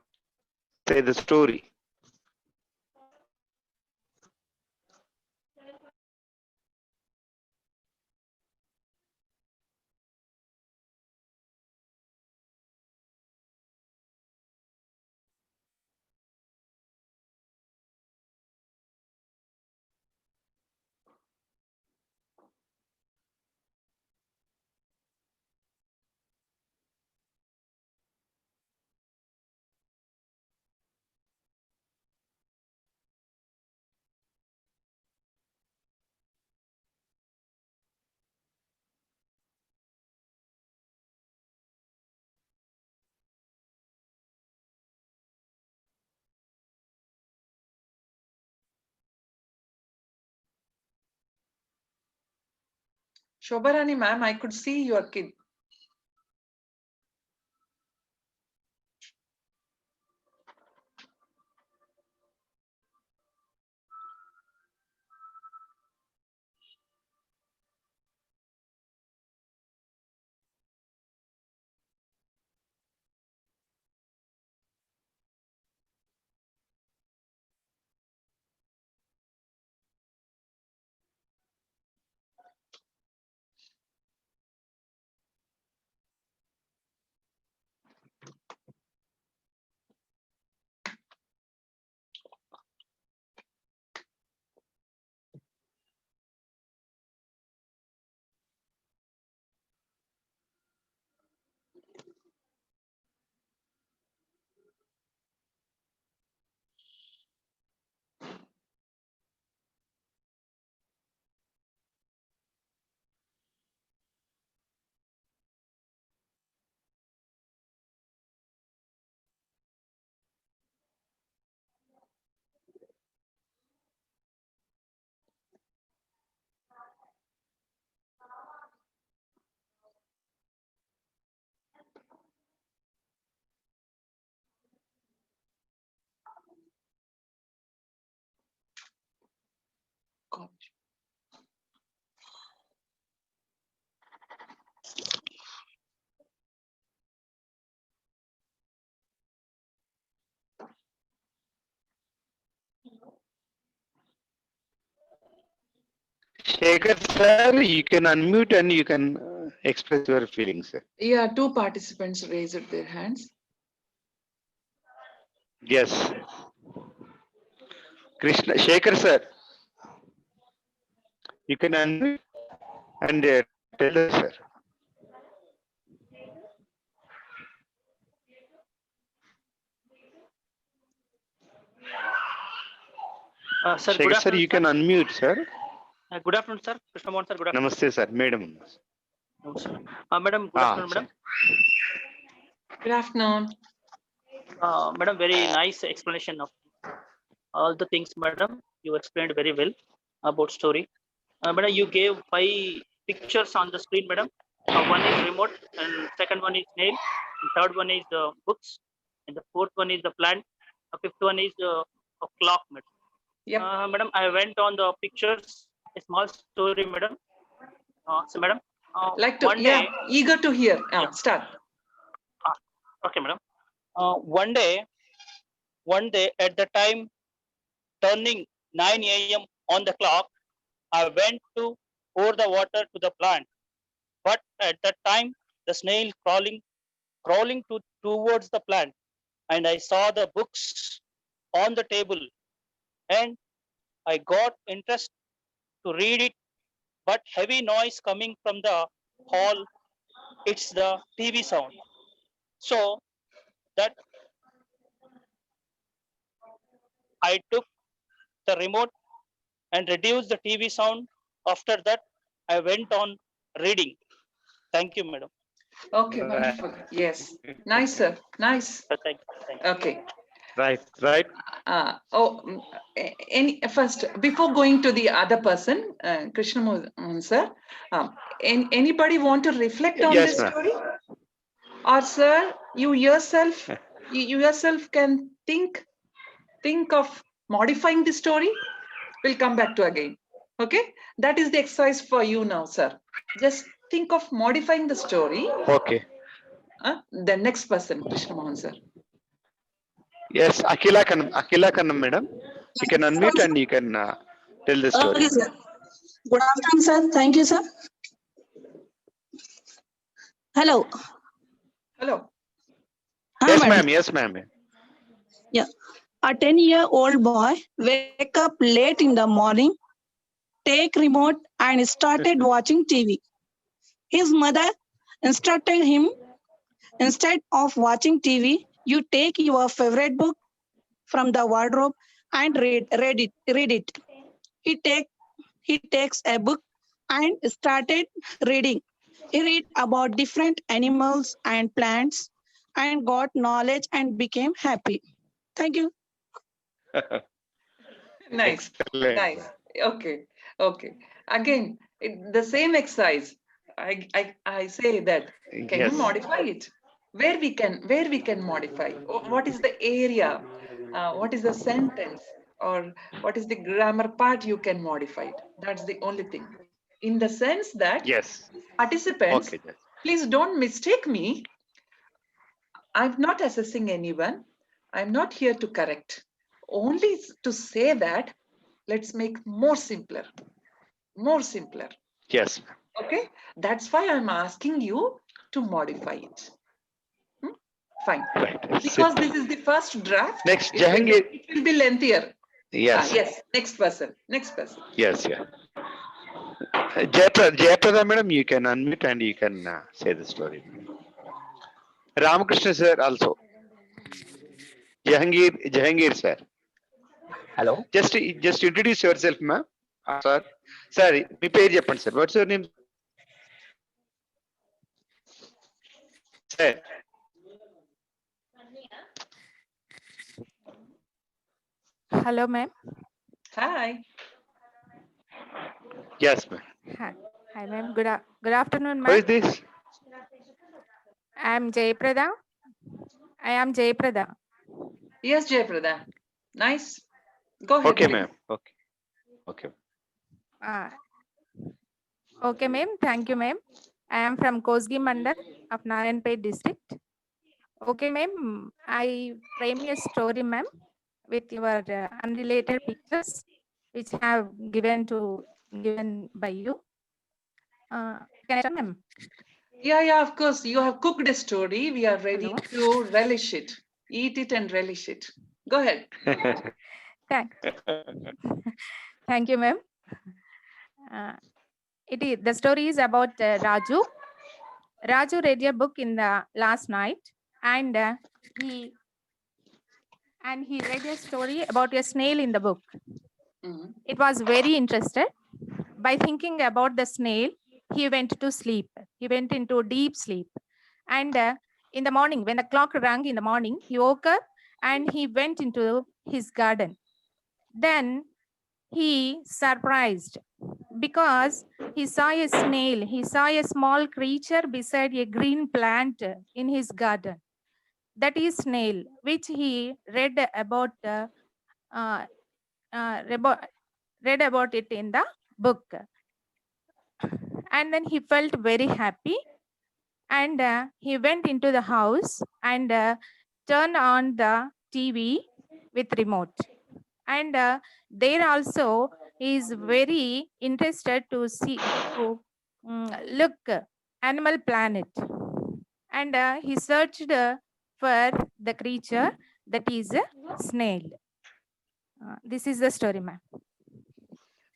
[SPEAKER 1] say the story.
[SPEAKER 3] Shobharani ma'am, I could see your kid.
[SPEAKER 1] Shaker sir, you can unmute and you can express your feelings, sir.
[SPEAKER 3] Yeah, two participants raised their hands.
[SPEAKER 1] Yes. Krishna, Shaker sir, you can unmute and tell us, sir.
[SPEAKER 4] Sir,
[SPEAKER 1] Shaker
[SPEAKER 4] good
[SPEAKER 1] sir,
[SPEAKER 4] afternoon,
[SPEAKER 1] you can unmute, sir.
[SPEAKER 4] Good afternoon, sir. Krishna Mohan, sir. Good afternoon.
[SPEAKER 1] Namaste, sir. Madam.
[SPEAKER 4] Madam, good afternoon, madam.
[SPEAKER 3] Good afternoon.
[SPEAKER 4] Madam, very nice explanation of all the things, madam. You explained very well about story. Madam, you gave 5 pictures on the screen, madam. One is remote, and second one is nail, and third one is the books, and the fourth one is the plant. Fifth one is a clock, madam.
[SPEAKER 3] Yep.
[SPEAKER 4] Madam, I went on the pictures, a small story, madam. So, madam,
[SPEAKER 3] Like to,
[SPEAKER 4] one
[SPEAKER 3] yeah,
[SPEAKER 4] day,
[SPEAKER 3] eager to hear.
[SPEAKER 4] Yeah.
[SPEAKER 3] Start.
[SPEAKER 4] okay, madam. One day at the time turning 9 a.m. on the clock, I went to pour the water to the plant. But at that time, the snail crawling towards the plant, and I saw the books on the table, and I got interest to read it. But heavy noise coming from the hall, it's the TV sound. So that I took the remote and reduced the TV sound. After that, I went on reading. Thank you, madam.
[SPEAKER 3] Okay, wonderful. Yes. Nice, sir. Nice.
[SPEAKER 4] Thank you.
[SPEAKER 3] Okay.
[SPEAKER 1] Right.
[SPEAKER 3] First, before going to the other person, Krishna Mohan, sir, anybody want to reflect on
[SPEAKER 1] Yes,
[SPEAKER 3] this
[SPEAKER 1] ma'am.
[SPEAKER 3] story? Or sir, you yourself can think of modifying the story. We'll come back to again. Okay, that is the exercise for you now, sir. Just think of modifying the story.
[SPEAKER 1] Okay.
[SPEAKER 3] The next person, Krishna Mohan, sir.
[SPEAKER 1] Yes, Akila Kannam, madam. You can unmute and you can tell the story.
[SPEAKER 5] Okay, sir. Good afternoon, sir. Thank you, sir. Hello.
[SPEAKER 3] Hello.
[SPEAKER 1] Yes,
[SPEAKER 5] madam.
[SPEAKER 1] ma'am. Yes, ma'am.
[SPEAKER 5] Yeah. A 10-year-old boy wake up late in the morning, take remote and started watching TV. His mother instructed him, instead of watching TV, you take your favorite book from the wardrobe and read it. He takes a book and started reading. He read about different animals and plants and got knowledge and became happy. Thank you.
[SPEAKER 3] Nice.
[SPEAKER 1] Excellent.
[SPEAKER 3] Nice. Okay. Again, the same exercise. I say that. Can
[SPEAKER 1] Yes.
[SPEAKER 3] you modify it? Where we can modify? What is the area? What is the sentence? Or what is the grammar part you can modify it? That's the only thing. In the sense that
[SPEAKER 1] Yes.
[SPEAKER 3] participants,
[SPEAKER 1] Okay. Yes.
[SPEAKER 3] please don't mistake me. I'm not assessing anyone. I'm not here to correct. Only to say that let's make more simpler.
[SPEAKER 1] Yes.
[SPEAKER 3] Okay, that's why I'm asking you to modify it. Fine.
[SPEAKER 1] Right.
[SPEAKER 3] Because this is the first draft.
[SPEAKER 1] Next,
[SPEAKER 3] It will
[SPEAKER 1] Jahangir.
[SPEAKER 3] be lengthier.
[SPEAKER 1] Yes.
[SPEAKER 3] Yes. Next person.
[SPEAKER 1] Yes. Yeah. Jayaprada, madam, you can unmute and you can say the story. Ramakrishna sir also. Jahangir sir.
[SPEAKER 6] Hello.
[SPEAKER 1] Just introduce yourself, ma'am. Sir. Sir, మీ పేరు చెప్పండి sir. What's your name? Sir.
[SPEAKER 7] Hello, ma'am.
[SPEAKER 3] Hi.
[SPEAKER 1] Yes, ma'am.
[SPEAKER 7] Hi, ma'am. Good afternoon,
[SPEAKER 1] Who
[SPEAKER 7] ma'am.
[SPEAKER 1] is this?
[SPEAKER 7] I am Jayaprada.
[SPEAKER 3] Yes, Jayaprada. Nice. Go ahead.
[SPEAKER 1] Okay,
[SPEAKER 3] please.
[SPEAKER 1] ma'am. Okay.
[SPEAKER 7] Okay, ma'am. Thank you, ma'am. I am from Kosgi Mandal of Narayanpet district. Okay, ma'am. I frame a story, ma'am, with your unrelated pictures, which have given to given by you. Can I start, ma'am?
[SPEAKER 3] Yeah, of course. You have cooked a story. We are ready
[SPEAKER 7] Hello.
[SPEAKER 3] to relish it. Eat it and relish it. Go ahead.
[SPEAKER 7] Thank, thank you, ma'am. The story is about Raju. Raju read a book in the last night, and he read a story about a snail in the book.
[SPEAKER 3] Mhm.
[SPEAKER 7] It was very interested. By thinking about the snail, he went to sleep. He went into deep sleep. And in the morning, when the clock rang in the morning, he woke up and he went into his garden. Then he surprised because he saw a snail. He saw a small creature beside a green plant in his garden. That is snail, which he read about read about it in the book. And then he felt very happy, and he went into the house and turned on the TV with remote. And there also he is very interested to look Animal Planet, and he searched for the creature that is a snail. This is the story, ma'am.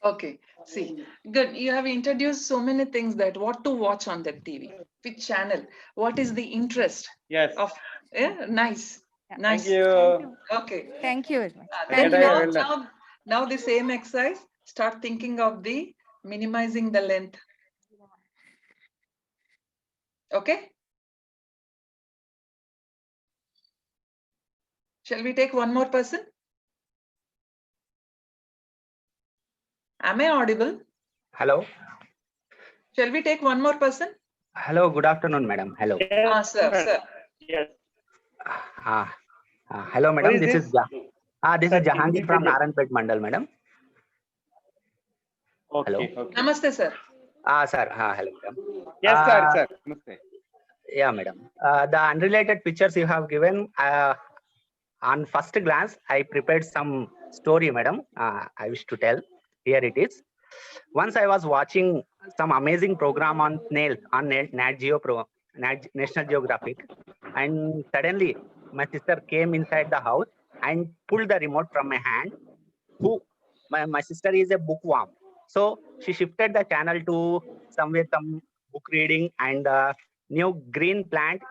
[SPEAKER 3] Okay. See, good. You have introduced so many things that what to watch on that TV, which channel, what is the interest
[SPEAKER 1] Yes.
[SPEAKER 3] of. Yeah, nice.
[SPEAKER 7] Yeah.
[SPEAKER 3] Nice.
[SPEAKER 1] Thank you.
[SPEAKER 3] Okay.
[SPEAKER 7] Thank you very much.
[SPEAKER 3] Then
[SPEAKER 7] Thank you.
[SPEAKER 1] Well done.
[SPEAKER 3] now the same exercise, start thinking of the minimizing the length. Okay. Shall we take one more person? Am I audible?
[SPEAKER 6] Hello.
[SPEAKER 3] Shall we take one more person?
[SPEAKER 6] Hello. Good afternoon, madam. Hello.
[SPEAKER 4] Yes,
[SPEAKER 3] Sir.
[SPEAKER 4] yes.
[SPEAKER 6] Hello, madam.
[SPEAKER 1] is
[SPEAKER 6] This is this is Jahangir from
[SPEAKER 4] Yes.
[SPEAKER 6] Narayanpet Mandal, madam.
[SPEAKER 4] Okay. Okay.
[SPEAKER 3] Namaste, sir.
[SPEAKER 6] Sir. Hello, madam.
[SPEAKER 1] Yes, sir. Namaste.
[SPEAKER 6] Yeah, madam. The unrelated pictures you have given, on first glance, I prepared some story, madam. I wish to tell. Here it is. Once I was watching some amazing program on snails on National Geographic, and suddenly my sister came inside the house and pulled the remote from my hand. My sister is a bookworm, so she shifted the channel to some book reading, and new green plant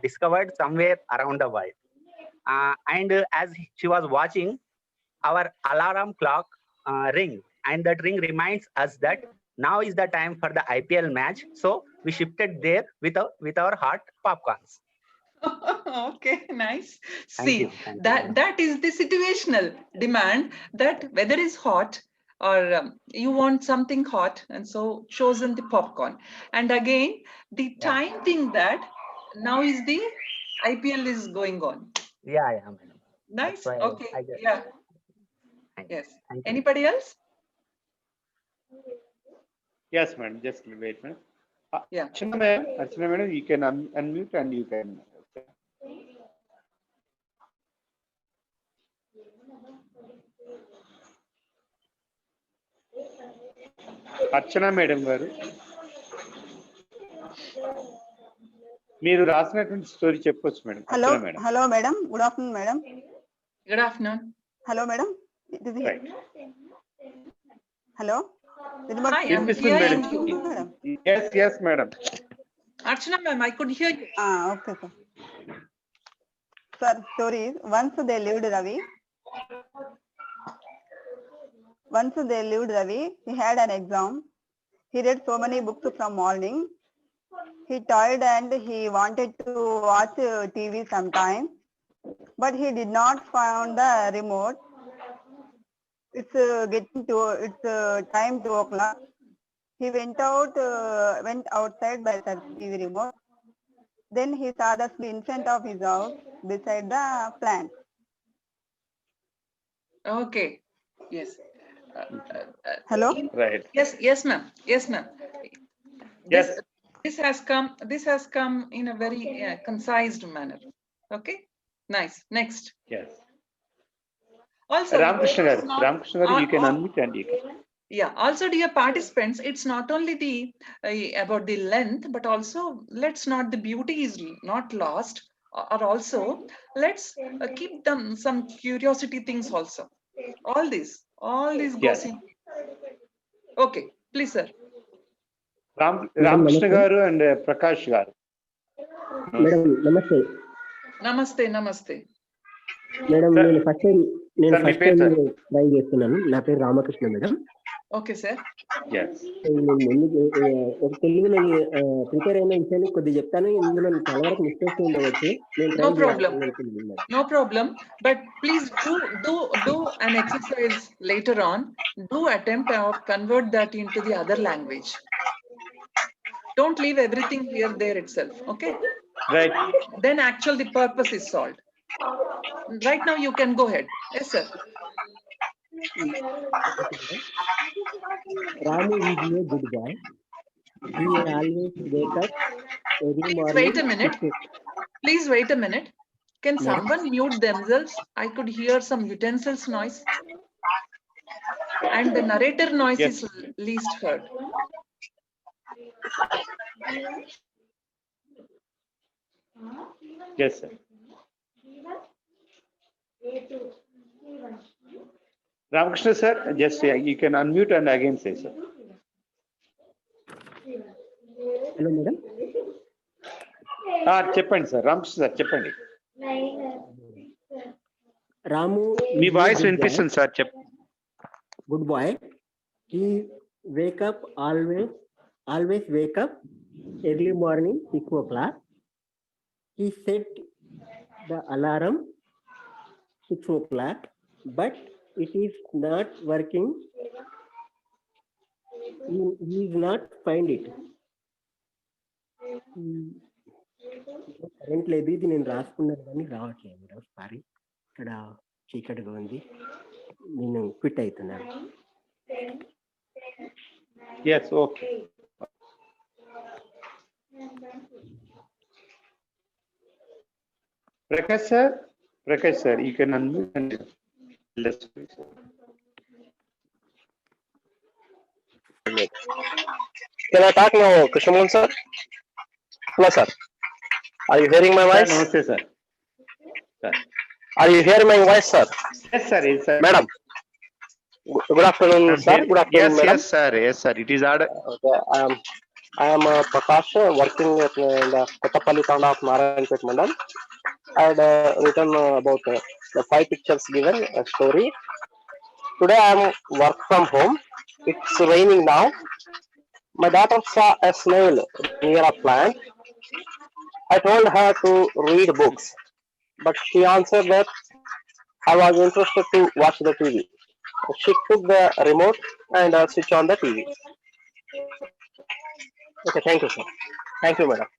[SPEAKER 6] discovered somewhere around the world. And as she was watching, our alarm clock ring, and that ring reminds us that now is the time for the IPL match. So we shifted there with our hot popcorns.
[SPEAKER 3] Okay, nice.
[SPEAKER 6] Thank
[SPEAKER 3] See,
[SPEAKER 6] you. Thank you.
[SPEAKER 3] that is the situational demand, that weather is hot or you want something hot, and so chosen the popcorn. And again, the
[SPEAKER 6] Yeah.
[SPEAKER 3] time thing that now is the IPL is going on.
[SPEAKER 6] Yeah, madam.
[SPEAKER 3] Nice.
[SPEAKER 6] That's why
[SPEAKER 3] Okay.
[SPEAKER 6] I just.
[SPEAKER 3] Yeah.
[SPEAKER 6] Thank
[SPEAKER 3] Yes.
[SPEAKER 6] you.
[SPEAKER 3] Anybody else?
[SPEAKER 1] Yes, madam. Just wait, madam.
[SPEAKER 3] Yeah.
[SPEAKER 1] Archana, madam, you can unmute and you can. Archana, madam garu. మీరు రాసినటువంటి story చెప్పొచ్చు madam.
[SPEAKER 8] Hello,
[SPEAKER 1] madam.
[SPEAKER 8] hello, madam. Good afternoon, madam.
[SPEAKER 3] Good afternoon.
[SPEAKER 8] Hello, madam. This is
[SPEAKER 1] Right.
[SPEAKER 8] hello. This is
[SPEAKER 3] Hi, I'm
[SPEAKER 1] వినిపిస్తుంది
[SPEAKER 3] hearing
[SPEAKER 1] madam.
[SPEAKER 3] you.
[SPEAKER 8] madam.
[SPEAKER 1] Yes, madam.
[SPEAKER 3] Archana ma'am, I could hear you.
[SPEAKER 8] Okay, sir. Sir, story is once they lived Ravi. Once they lived Ravi, he had an exam. He read so many books from morning. He toiled and he wanted to watch TV sometime, but he did not find the remote. It's time 2 o'clock. He went outside by the TV remote. Then he saw the snail in front of his house beside the plant.
[SPEAKER 3] Okay. Yes.
[SPEAKER 8] Hello?
[SPEAKER 1] Right.
[SPEAKER 3] Yes, ma'am. Yes, ma'am.
[SPEAKER 1] Yes.
[SPEAKER 3] This has come in a very concise manner. Okay. Nice. Next.
[SPEAKER 1] Yes.
[SPEAKER 3] Also,
[SPEAKER 1] Ramakrishna garu, you can
[SPEAKER 3] all-
[SPEAKER 1] unmute and you can.
[SPEAKER 3] Yeah, also dear participants, it's not only the about the length, but also let's not, the beauty is not lost, or also let's keep them some curiosity things also. All this goes
[SPEAKER 1] Yes.
[SPEAKER 3] in. Okay, please, sir.
[SPEAKER 1] Ramakrishna Garu and Prakash Garu.
[SPEAKER 9] Madam నమస్తే.
[SPEAKER 3] Namaste, namaste.
[SPEAKER 9] Madam
[SPEAKER 1] Sir.
[SPEAKER 9] నేను first time
[SPEAKER 1] Sir, మీ పేరు, sir?
[SPEAKER 9] Try చేస్తున్నాను. నా పేరు Ramakrishna madam.
[SPEAKER 3] Okay, sir.
[SPEAKER 1] Yes.
[SPEAKER 9] నేను ముందు ఒక తెలుగులో ప్రిపేర్ అయిన విషయాన్ని కొద్దిగా చెప్తాను. ఇందులో చాలా వరకు మిస్టేక్స్ ఉండవచ్చు. నేను
[SPEAKER 3] No
[SPEAKER 9] ట్రై
[SPEAKER 3] problem.
[SPEAKER 9] చేయాలనుకుంటున్నాను.
[SPEAKER 3] No problem. But please do an exercise later on. Do attempt or convert that into the other language. Don't leave everything here there itself. Okay.
[SPEAKER 1] Right.
[SPEAKER 3] Then actually the purpose is solved. Right now you can go ahead. Yes, sir.
[SPEAKER 9] Ramu is a good boy. He always wake up every
[SPEAKER 3] Please
[SPEAKER 9] morning.
[SPEAKER 3] wait a minute. Please wait a minute. Can someone mute themselves? I could hear some utensils noise. And the narrator noise
[SPEAKER 1] Yes.
[SPEAKER 3] is least heard.
[SPEAKER 1] Yes, sir. Ramakrishna sir, just you can unmute and again say, sir.
[SPEAKER 9] Hello madam.
[SPEAKER 1] చెప్పండి sir, Ramakrishna sir చెప్పండి.
[SPEAKER 9] రాము
[SPEAKER 1] మీ voice వినిపిస్తుంది sir,
[SPEAKER 9] good boy. He wake up always wake up early morning 6 o'clock. He set the alarm 6 o'clock, but it is not working. He is not find it. Current లేదు, ఇది నేను రాసుకున్నాను కానీ రావట్లేదు madam. Sorry, ఇక్కడ చీకటిగా ఉంది, నేను క్విట్ అవుతున్నాను.
[SPEAKER 1] yes, okay. Prakash sir, you can unmute and let's please.
[SPEAKER 10] Can I talk now, Krishna sir? Hello, sir. Are you hearing my voice?
[SPEAKER 1] Namaste, sir. Sir.
[SPEAKER 10] Are you hearing my voice, sir?
[SPEAKER 1] Yes, sir. Yes, sir.
[SPEAKER 10] Madam. Good afternoon, sir. Good afternoon,
[SPEAKER 1] yes,
[SPEAKER 10] madam.
[SPEAKER 1] Yes, sir. Yes, sir. It is order.
[SPEAKER 10] Okay. I am Prakash, working at the Kottapalli town of Narayanpet Mandal. I had written about the 5 pictures given, a story. Today I am work from home. It's raining now. My daughter saw a snail near a plant. I told her to read books, but she answered that I was interested to watch the TV. She took the remote and switched on the TV. Okay, thank you, sir. Thank you, madam.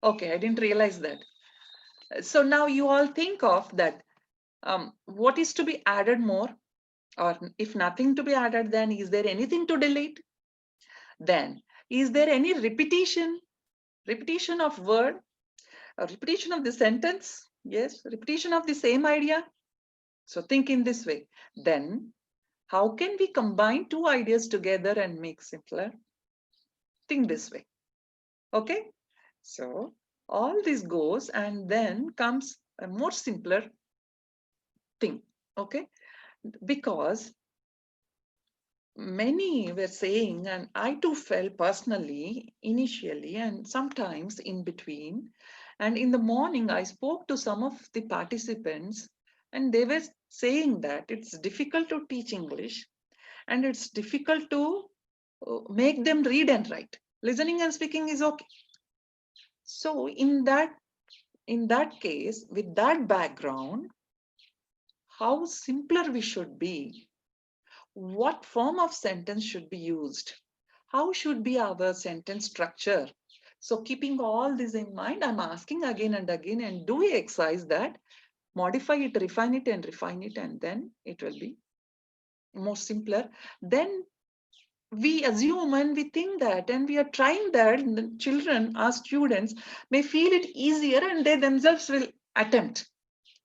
[SPEAKER 3] Okay, I didn't realize that. So now you all think of that. What is to be added more? Or if nothing to be added, then is there anything to delete? Then is there any repetition? Repetition of word? A repetition of the sentence? Yes, repetition of the same idea. So think in this way. Then how can we combine 2 ideas together and make simpler? Think this way. Okay, so all this goes and then comes a more simpler thing. Okay, because many were saying, and I too felt personally, initially, and sometimes in between. And in the morning, I spoke to some of the participants, and they were saying that it's difficult to teach English and it's difficult to make them read and write. Listening and speaking is okay. So in that case, with that background, how simpler we should be. What form of sentence should be used? How should be our sentence structure? So keeping all this in mind, I'm asking again and again, and do we exercise that? Modify it, refine it, and then it will be more simpler. Then we assume and we think that, and we are trying that, and the children, our students, may feel it easier and they themselves will attempt.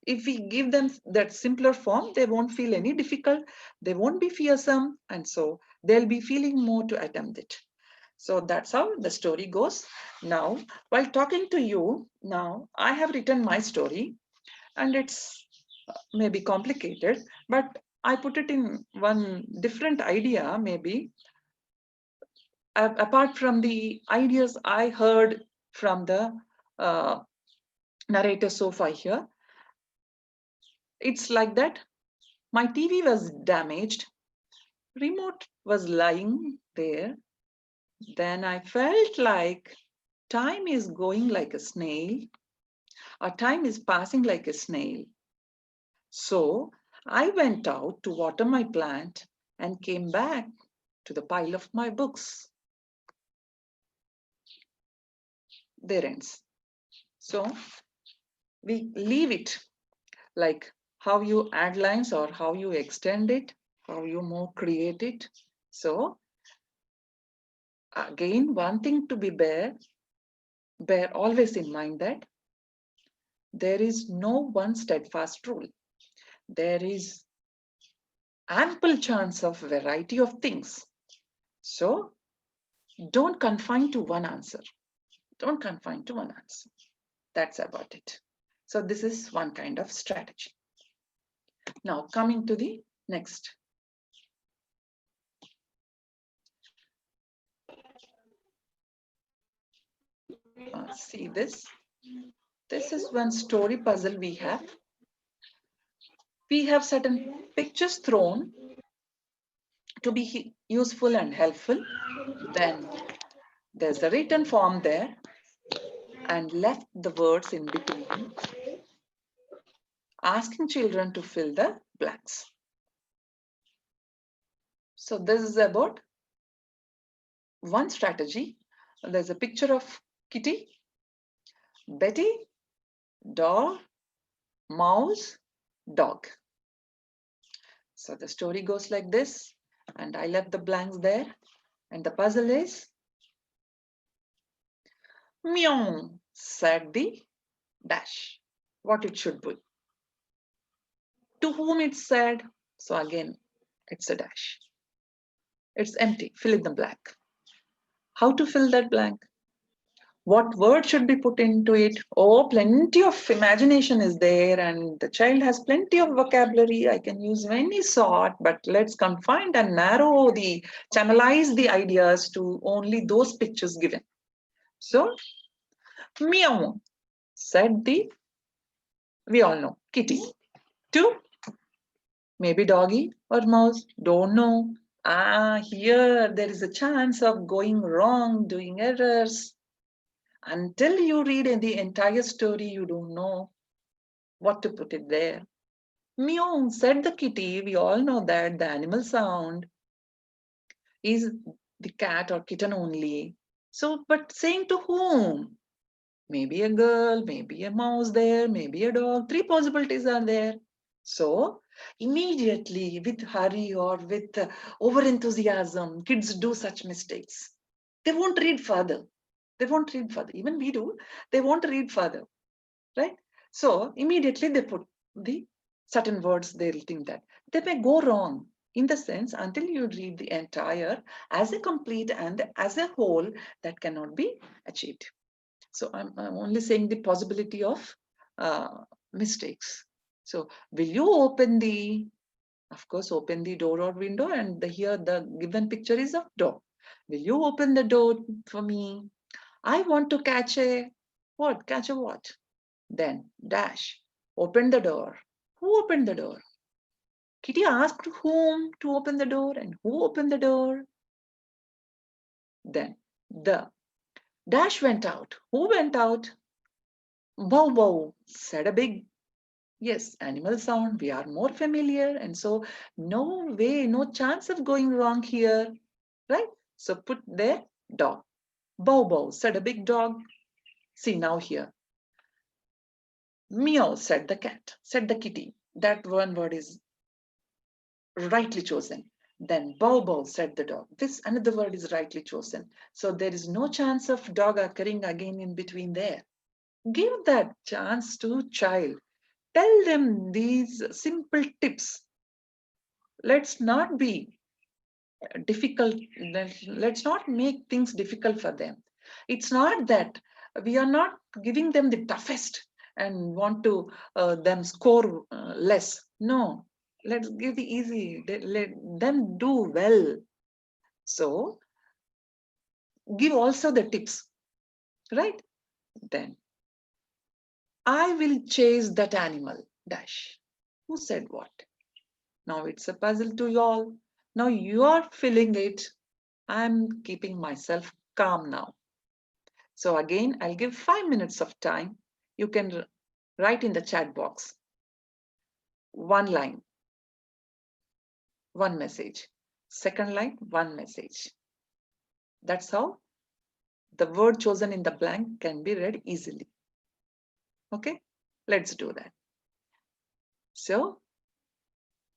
[SPEAKER 3] If we give them that simpler form, they won't feel any difficult, they won't be fearsome, and so they'll be feeling more to attempt it. So that's how the story goes. Now, while talking to you, now I have written my story, and it's maybe complicated, but I put it in one different idea, maybe, apart from the ideas I heard from the narrator so far here. It's like that. My TV was damaged. Remote was lying there. Then I felt like time is going like a snail, or time is passing like a snail. So I went out to water my plant and came back to the pile of my books. There ends. So we leave it like how you add lines or how you extend it, how you more create it. So again, one thing to be bear always in mind that there is no one steadfast rule. There is ample chance of variety of things. So don't confine to one answer. Don't confine to one answer. That's about it. So this is one kind of strategy. Now coming to the next. See this. This is one story puzzle we have. We have certain pictures thrown to be useful and helpful. Then there's a written form there and left the words in between, asking children to fill the blanks. So this is about one strategy. There's a picture of Kitty, Betty, doll, mouse, dog. So the story goes like this, and I left the blanks there, and the puzzle is, meow, said the dash, what it should be. To whom it's said, so again, it's a dash. It's empty, fill in the blank. How to fill that blank? What word should be put into it? Oh, plenty of imagination is there, and the child has plenty of vocabulary. I can use any sort, but let's confine and narrow channelize the ideas to only those pictures given. So, meow, said we all know, kitty. Two, maybe doggy or mouse, don't know. Here there is a chance of going wrong, doing errors. Until you read the entire story, you don't know what to put it there. Meow, said the kitty. We all know that the animal sound is the cat or kitten only. So, but saying to whom? Maybe a girl, maybe a mouse there, maybe a dog. Three possibilities are there. So, immediately with hurry or with over-enthusiasm, kids do such mistakes. They won't read further. They won't read further. Even we do. They won't read further, right? So immediately they put the certain words. They'll think that they may go wrong in the sense until you read the entire as a complete and as a whole, that cannot be achieved. So I'm only saying the possibility of mistakes. So will you open the Of course, open the door or window, and here the given picture is of door. Will you open the door for me? I want to catch a what? Catch a what? Then dash. Open the door. Who opened the door? Kitty asked whom to open the door, and who opened the door? Then the dash went out. Who went out? Bow bow, said a big, yes, animal sound. We are more familiar, and so no way, no chance of going wrong here, right? So put there dog. Bow bow, said a big dog. See now here. Meow, said the cat, said the kitty. That one word is rightly chosen. Then bow bow, said the dog. This another word is rightly chosen. So there is no chance of dog occurring again in between there. Give that chance to child. Tell them these simple tips. Let's not be difficult. Let's not make things difficult for them. It's not that we are not giving them the toughest and want to them score less. No, let's give the easy. Let them do well. So give also the tips, right? Then I will chase that animal. Dash. Who said what? Now it's a puzzle to y'all. Now you are filling it. I'm keeping myself calm now. So again, I'll give 5 minutes of time. You can write in the chat box. One line, one message. Second line, one message. That's how the word chosen in the blank can be read easily. Okay, let's do that. So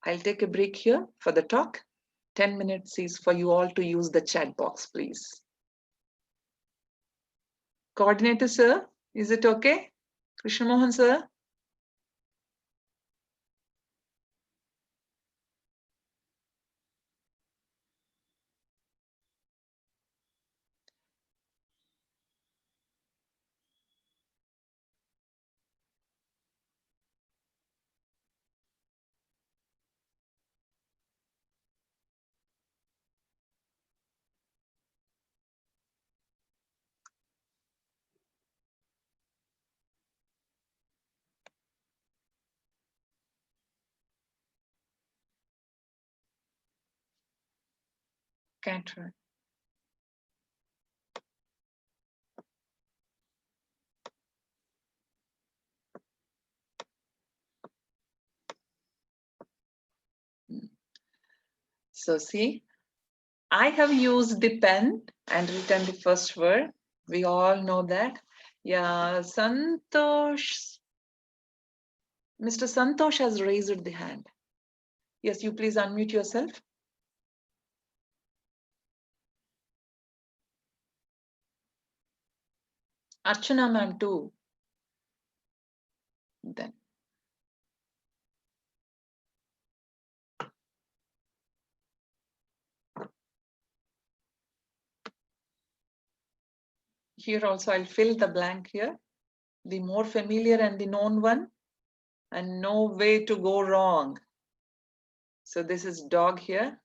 [SPEAKER 3] I'll take a break here for the talk. 10 minutes is for you all to use the chat box, please. Coordinator, sir, is it okay? Krishna Mohan, sir? Can't try. So see, I have used the pen and written the first word. We all know that. Yeah, Santosh. Mr. Santosh has raised the hand. Yes, you please unmute yourself. Archana ma'am too. Then. Here also I'll fill the blank here. The more familiar and the known one, and no way to go wrong. So this is dog here.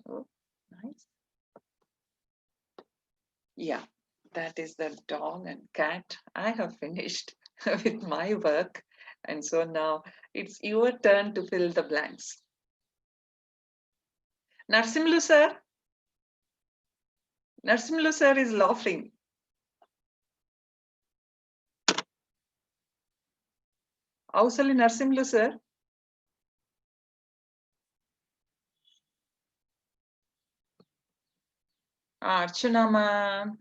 [SPEAKER 3] Oh, nice. Yeah, that is the dog and cat. I have finished with my work. And so now it's your turn to fill the blanks. Narsimlu sir. Narsimlu sir is laughing. Ausali Narsimlu sir. Archana ma'am.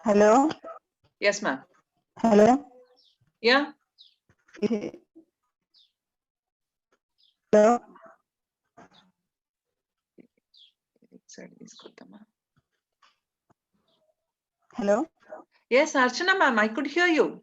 [SPEAKER 8] Hello.
[SPEAKER 3] Yes, ma'am.
[SPEAKER 8] Hello.
[SPEAKER 3] Yeah.
[SPEAKER 8] Hello. Hello.
[SPEAKER 3] Yes, Archana ma'am, I could hear you.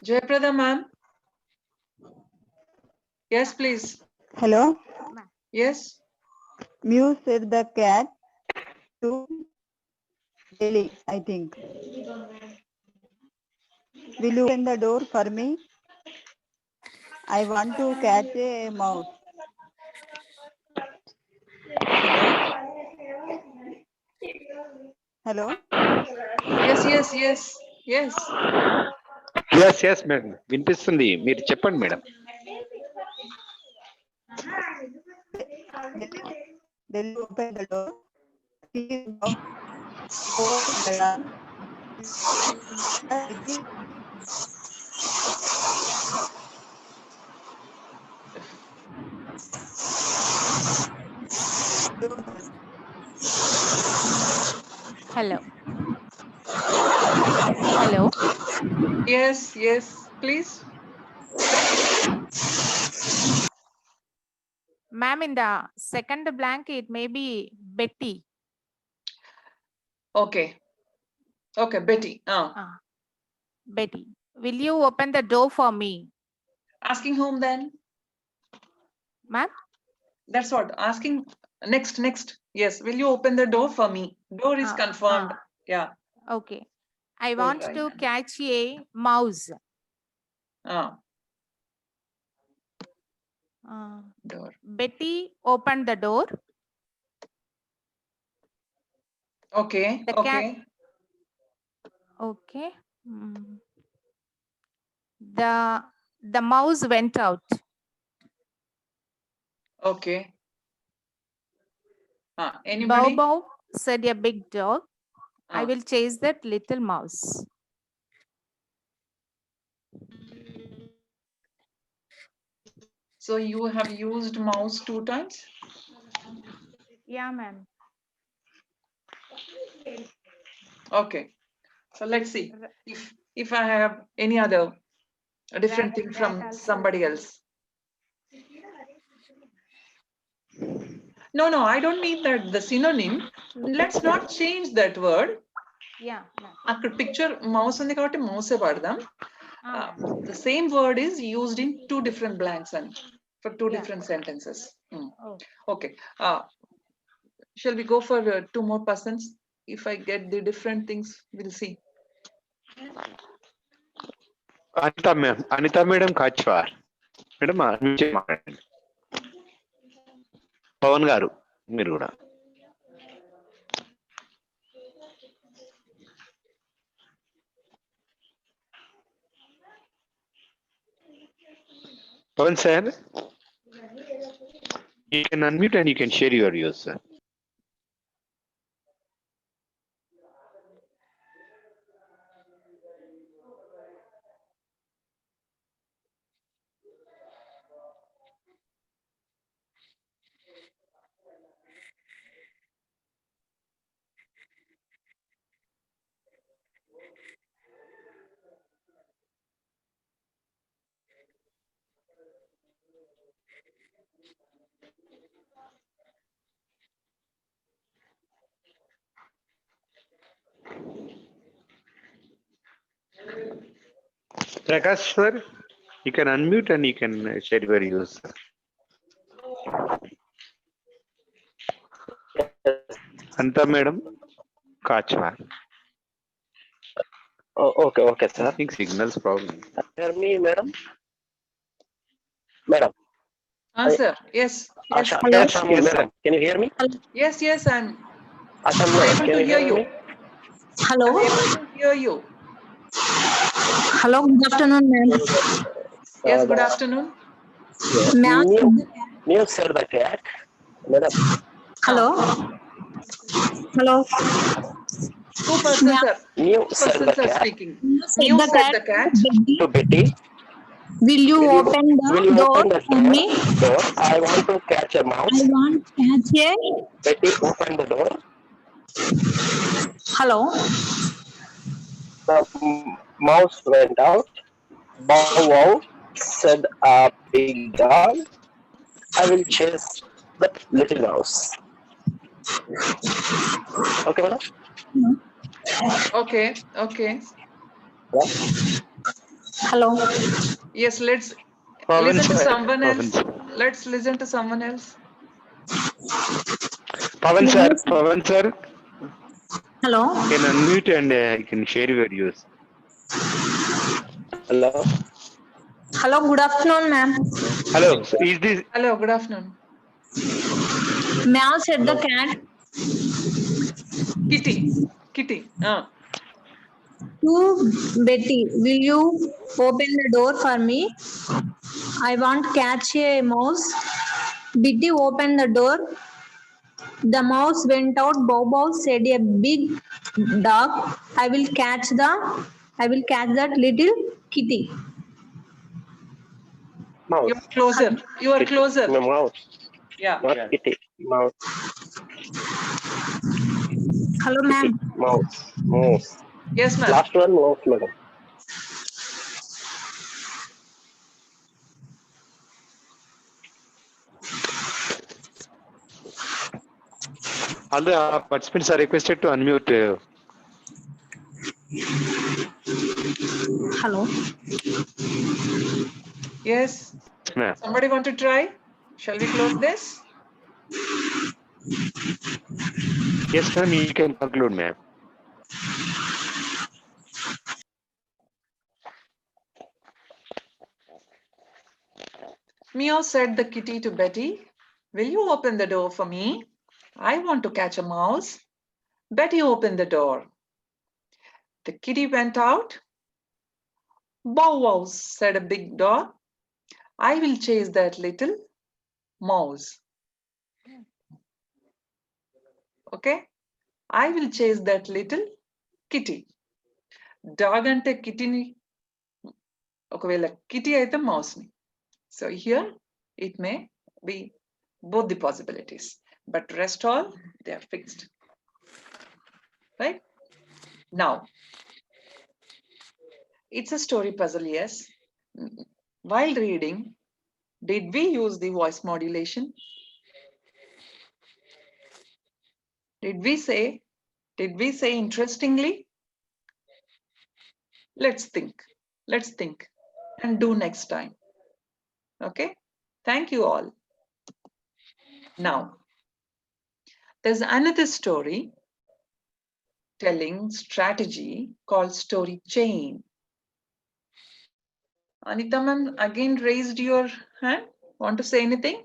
[SPEAKER 3] Jayaprada ma'am. Yes, please.
[SPEAKER 8] Hello.
[SPEAKER 3] Yes.
[SPEAKER 8] Mew said the cat to daily, I think. Will you open the door for me? I want to catch a mouse. Hello? Hello?
[SPEAKER 3] Yes, yes, yes, yes.
[SPEAKER 1] Yes madam వినిపిస్తుంది, మీరు చెప్పండి madam.
[SPEAKER 8] Will you open the door? Please go.
[SPEAKER 7] Hello. Hello.
[SPEAKER 3] Yes, yes, please.
[SPEAKER 7] Ma'am, in the second blank, it may be Betty.
[SPEAKER 3] Okay. Okay, Betty.
[SPEAKER 7] Betty. Will you open the door for me?
[SPEAKER 3] Asking whom then?
[SPEAKER 7] Ma'am?
[SPEAKER 3] That's what. Asking next. Yes. Will you open the door for me? Door is confirmed. Yeah.
[SPEAKER 7] Okay. I want to catch a mouse.
[SPEAKER 3] Door.
[SPEAKER 7] Betty opened the door.
[SPEAKER 3] Okay.
[SPEAKER 7] The
[SPEAKER 3] okay.
[SPEAKER 7] cat. Okay. The mouse went out.
[SPEAKER 3] Okay. Anybody?
[SPEAKER 7] Bow said a big dog. I will chase that little mouse.
[SPEAKER 3] So you have used mouse 2 times?
[SPEAKER 7] Yeah, ma'am.
[SPEAKER 3] Okay. So let's see if I have any other different thing from somebody else. No, I don't mean that the synonym. Let's not change that word.
[SPEAKER 7] Yeah.
[SPEAKER 3] Akkada picture mouse undi kabatti mouse padadam. The same word is used in 2 different blanks and for 2 different sentences. Okay. Shall we go for 2 more persons? If I get the different things, we'll see.
[SPEAKER 1] Anita madam Kachwar. Madam, Pawan Garu, మీరు కూడా. Pawan sir, you can unmute and you can share your views, sir. Prakash sir, you can unmute and you can share your views. Anita madam Kachwar.
[SPEAKER 10] Oh, okay, sir.
[SPEAKER 1] I think signals problem.
[SPEAKER 10] Hear me, madam? Madam.
[SPEAKER 3] Answer. Yes.
[SPEAKER 10] Asha,
[SPEAKER 3] Hello?
[SPEAKER 10] yes, madam. Can you hear me?
[SPEAKER 3] Yes, I'm
[SPEAKER 10] Asha,
[SPEAKER 3] able
[SPEAKER 10] can
[SPEAKER 3] to
[SPEAKER 10] you
[SPEAKER 3] hear you.
[SPEAKER 10] me?
[SPEAKER 3] Hello? I'm able to hear you.
[SPEAKER 11] Hello, good afternoon, ma'am.
[SPEAKER 3] Yes, good afternoon.
[SPEAKER 10] Mew said the cat. Madam.
[SPEAKER 11] Hello. Hello.
[SPEAKER 3] 2 persons are,
[SPEAKER 10] Mew
[SPEAKER 3] 2
[SPEAKER 10] said the
[SPEAKER 3] persons are
[SPEAKER 10] cat.
[SPEAKER 3] speaking. Mew said the cat.
[SPEAKER 10] To Betty.
[SPEAKER 11] Will you open the door for me?
[SPEAKER 10] I want to catch a mouse.
[SPEAKER 11] I want to catch a.
[SPEAKER 10] Betty, open the door.
[SPEAKER 11] Hello.
[SPEAKER 10] The mouse went out. Bow wow, said a big dog. I will chase that little mouse. Okay, madam?
[SPEAKER 3] Okay.
[SPEAKER 10] Yeah.
[SPEAKER 11] Hello.
[SPEAKER 3] Yes, let's
[SPEAKER 1] Pawan
[SPEAKER 3] listen to
[SPEAKER 1] sir.
[SPEAKER 3] someone
[SPEAKER 1] Pawan
[SPEAKER 3] else.
[SPEAKER 1] sir.
[SPEAKER 3] Let's listen to someone else.
[SPEAKER 1] Pawan sir. Pawan sir.
[SPEAKER 11] Hello.
[SPEAKER 1] You can unmute and you can share your views.
[SPEAKER 10] Hello.
[SPEAKER 11] Hello. Good afternoon, ma'am.
[SPEAKER 1] Hello. So is this
[SPEAKER 3] Hello, good afternoon.
[SPEAKER 11] May I set the
[SPEAKER 1] Hello.
[SPEAKER 11] cat?
[SPEAKER 3] Kitty. Kitty.
[SPEAKER 11] To Betty, will you open the door for me? I want to catch a mouse. Betty opened the door. The mouse went out. Bow Bow said a big dog. I will catch that little kitty.
[SPEAKER 10] Mouse.
[SPEAKER 3] You are closer. You are
[SPEAKER 10] Kitty.
[SPEAKER 3] closer.
[SPEAKER 10] No, mouse.
[SPEAKER 3] Yeah.
[SPEAKER 10] Not kitty. Mouse.
[SPEAKER 11] Hello,
[SPEAKER 10] Kitty.
[SPEAKER 11] ma'am.
[SPEAKER 10] Mouse. Mouse.
[SPEAKER 3] Yes, ma'am.
[SPEAKER 10] Last one, mouse, madam.
[SPEAKER 1] all the participants are requested to unmute.
[SPEAKER 11] Hello.
[SPEAKER 3] Yes.
[SPEAKER 1] Ma'am.
[SPEAKER 3] Somebody want to try? Shall we close this?
[SPEAKER 1] Yes, ma'am. You can conclude, ma'am.
[SPEAKER 3] Meow said the kitty to Betty, will you open the door for me? I want to catch a mouse. Betty opened the door. The kitty went out. Bow wow, said a big dog. I will chase that little mouse. Okay? I will chase that little kitty. Dog ante kitty ni ఒకవేళ kitty అయితే mouse ni. So here it may be both the possibilities, but rest all they are fixed. Right? Now, it's a story puzzle, yes. While reading, did we use the voice modulation? Did we say interestingly? Let's think and do next time. Okay, thank you all. Now, there's another story telling strategy called story chain. Anita ma'am again raised your hand. Want to say anything?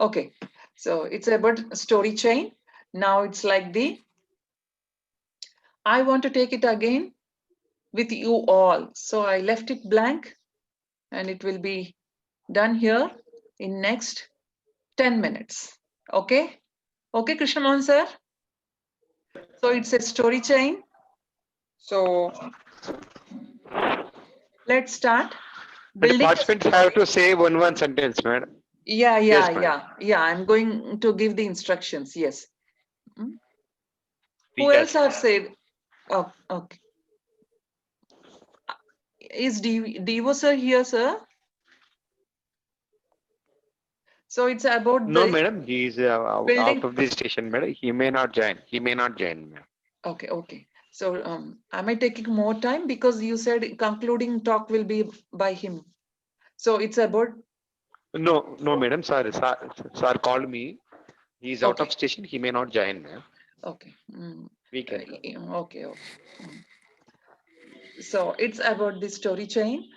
[SPEAKER 3] Okay, so it's about story chain. Now it's like I want to take it again with you all. So I left it blank and it will be done here in next 10 minutes. Okay? Okay, Krishna Mohan sir? So it's a story chain. So let's start
[SPEAKER 1] And the
[SPEAKER 3] building.
[SPEAKER 1] participants have to say one sentence, madam.
[SPEAKER 3] Yeah,
[SPEAKER 1] Yes, ma'am.
[SPEAKER 3] yeah. I'm going to give the instructions. Yes. Who
[SPEAKER 1] Yes.
[SPEAKER 3] else have said? Oh, okay. Is DEO sir here, sir? So it's about
[SPEAKER 1] No,
[SPEAKER 3] the
[SPEAKER 1] madam. He is
[SPEAKER 3] building.
[SPEAKER 1] out of the station, madam. He may not join. Madam.
[SPEAKER 3] Okay. So am I taking more time because you said concluding talk will be by him? So it's about.
[SPEAKER 1] No, madam. Sir called me. He is out
[SPEAKER 3] Okay.
[SPEAKER 1] of station. He may not join, ma'am.
[SPEAKER 3] Okay.
[SPEAKER 1] We can.
[SPEAKER 3] Okay. So it's about the story chain.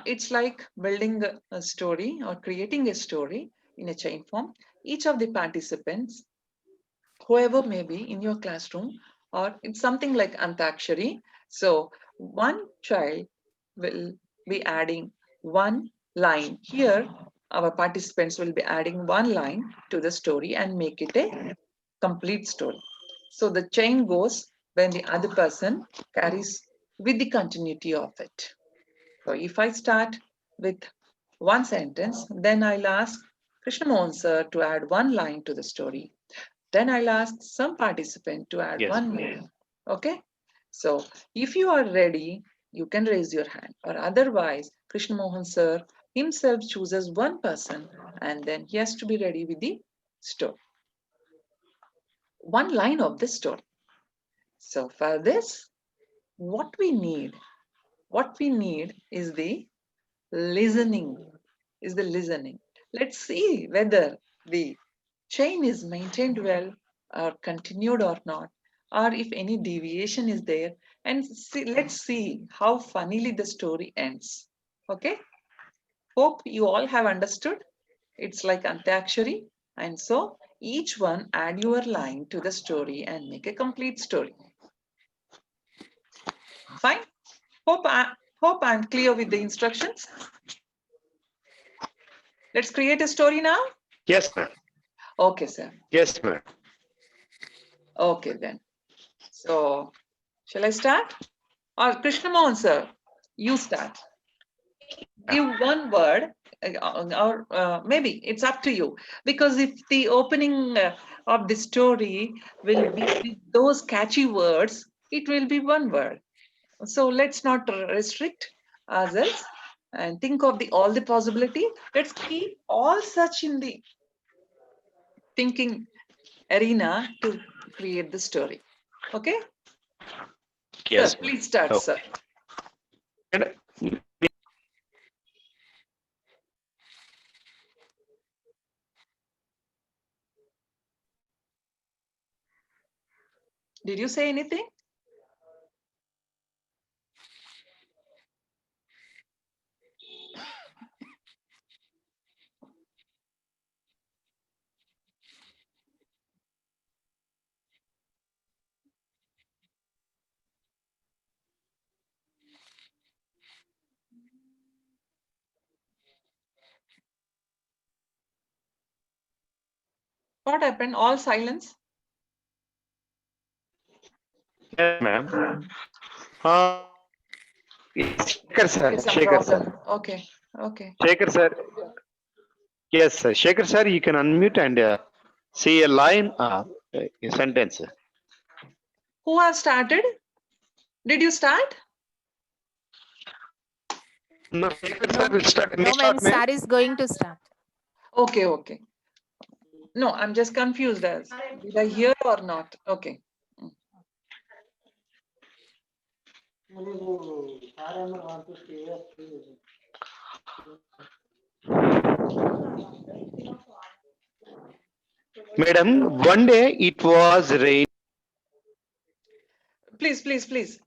[SPEAKER 3] It's like building a story or creating a story in a chain form. Each of the participants, whoever may be in your classroom, or it's something like Antakshari. So one child will be adding one line. Here, our participants will be adding one line to the story and make it a complete story. So the chain goes when the other person carries with the continuity of it. So if I start with one sentence, then I'll ask Krishna Mohan sir to add one line to the story. Then I'll ask some participant to add
[SPEAKER 1] Yes.
[SPEAKER 3] one more. Okay? So if you are ready, you can raise your hand. Or otherwise, Krishna Mohan sir himself chooses one person and then he has to be ready with the story. one line of the story. So for this, what we need is the listening, Let's see whether the chain is maintained well or continued or not, or if any deviation is there, and let's see how funnily the story ends. Okay, hope you all have understood. It's like Antakshari, and so each one add your line to the story and make a complete story. Fine. Hope I'm clear with the instructions. Let's create a story now.
[SPEAKER 1] Yes, ma'am.
[SPEAKER 3] Okay, sir.
[SPEAKER 1] Yes, ma'am.
[SPEAKER 3] Okay, then. So, shall I start? Or Krishna Mohan, sir, you start. Give one word, or maybe it's up to you. Because if the opening of the story will be with those catchy words, it will be one word. So let's not restrict ourselves and think of all the possibility. Let's keep all such in the thinking arena to create the story. Okay?
[SPEAKER 1] Yes,
[SPEAKER 3] Sir, please start,
[SPEAKER 1] okay.
[SPEAKER 3] sir.
[SPEAKER 1] And
[SPEAKER 3] Did you say anything? What happened? All silence?
[SPEAKER 1] yes, ma'am. Shaker, sir.
[SPEAKER 3] It's some
[SPEAKER 1] Shaker, sir.
[SPEAKER 3] problem. Okay, okay.
[SPEAKER 1] Shaker, sir. Yes, sir. Shaker, sir, you can unmute and see a line, a sentence.
[SPEAKER 3] Who has started? Did you start?
[SPEAKER 1] No, Shaker, sir will start.
[SPEAKER 7] No, ma'am, Star is going to start.
[SPEAKER 3] Okay, okay. No, I'm just confused as did I hear or not? Okay.
[SPEAKER 1] Madam, one day it was rain.
[SPEAKER 3] Please, please, please.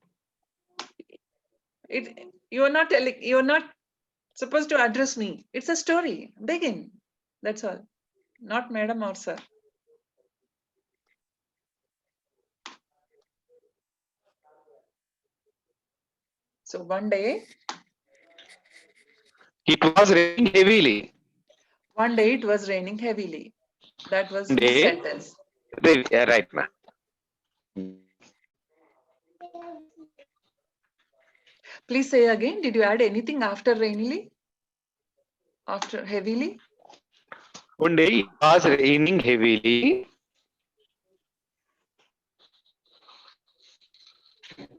[SPEAKER 3] You're not supposed to address me. It's a story. Begin. That's all. Not madam or sir. So one day.
[SPEAKER 1] It was raining heavily.
[SPEAKER 3] One day it was raining heavily. That was the sentence.
[SPEAKER 1] Right, ma'am.
[SPEAKER 3] Please say again. Did you add anything after rainily? After heavily?
[SPEAKER 1] One day it was raining heavily.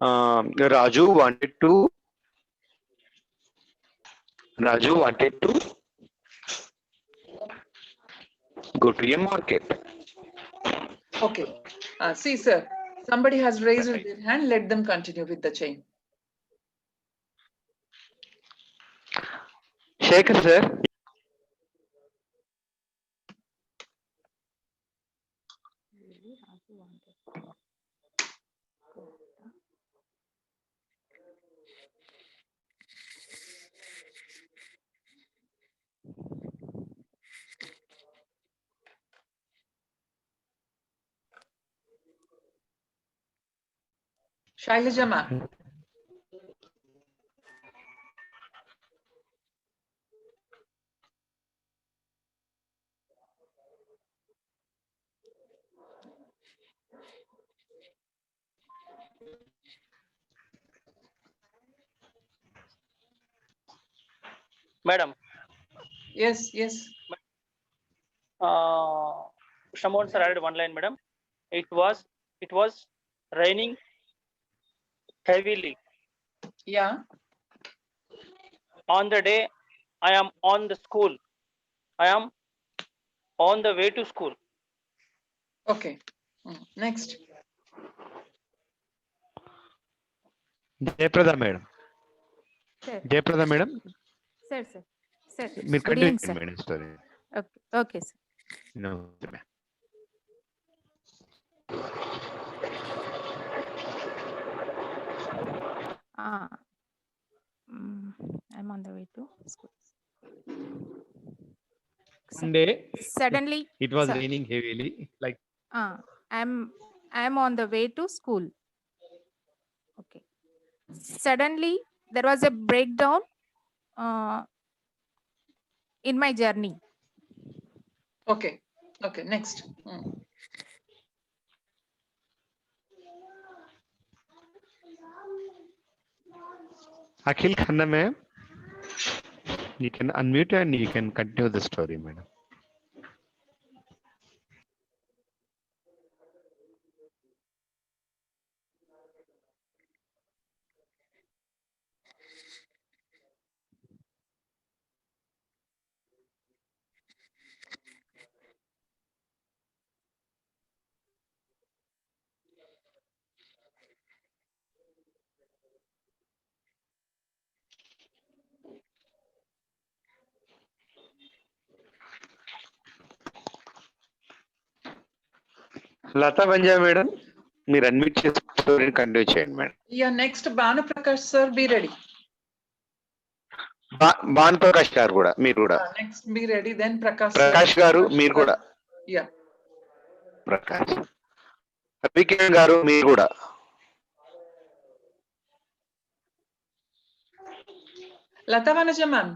[SPEAKER 1] Raju wanted to go to a market.
[SPEAKER 3] Okay. See, sir, somebody has raised their hand. Let them continue with the chain.
[SPEAKER 1] Shaker, sir.
[SPEAKER 3] Shailaja ma'am.
[SPEAKER 4] Madam.
[SPEAKER 3] Yes, yes.
[SPEAKER 4] Mohan sir added one line, madam. It was raining heavily.
[SPEAKER 3] Yeah.
[SPEAKER 4] On the day I am on the school. I am on the way to school.
[SPEAKER 3] Okay. Next.
[SPEAKER 1] Jayaprada madam.
[SPEAKER 7] Sir.
[SPEAKER 1] Jayaprada madam.
[SPEAKER 7] Sir, sir. Sir.
[SPEAKER 1] మీరు
[SPEAKER 7] Good evening,
[SPEAKER 1] continue
[SPEAKER 7] sir.
[SPEAKER 1] Madam story.
[SPEAKER 7] Okay, okay, sir.
[SPEAKER 1] No.
[SPEAKER 7] I'm on the way to school.
[SPEAKER 1] One day
[SPEAKER 7] Suddenly,
[SPEAKER 1] it was
[SPEAKER 7] sir,
[SPEAKER 1] raining heavily. Like
[SPEAKER 7] I'm on the way to school. Okay. Suddenly, there was a breakdown in my journey.
[SPEAKER 3] Okay. Okay. Next.
[SPEAKER 1] Akhil Khanna ma'am, you can unmute and you can continue the story, madam. Lata Banja madam, మీరు unmute చేసి స్టోరీని continue చేయండి madam.
[SPEAKER 3] Yeah, next Banu Prakash sir, be ready.
[SPEAKER 1] Bhanu Prakash గారు కూడా మీరు కూడా.
[SPEAKER 3] Next be ready, then Prakash.
[SPEAKER 1] Prakash గారు మీరు కూడా.
[SPEAKER 3] Yeah.
[SPEAKER 1] ప్రకాష్. రవికిరణ్ గారు మీరు కూడా.
[SPEAKER 3] Lata Vanaja ma'am.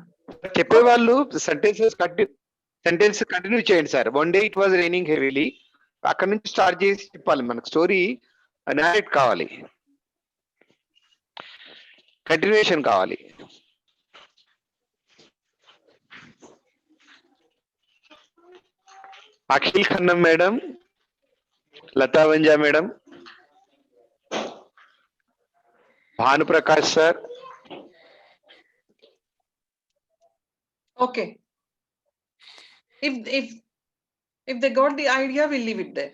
[SPEAKER 1] చెప్పేవాళ్ళు సెంటెన్స్ కంటిన్యూ చేయండి sir. One day it was raining heavily. అక్కడ నుంచి స్టార్ట్ చేసి చెప్పాలి, మనకు స్టోరీ నారేట్ కావాలి, కంటిన్యూషన్ కావాలి. Akhil Khannam madam, Lata Vanja madam, Bhanuprakash sir.
[SPEAKER 3] Okay. If they got the idea, we'll leave it there.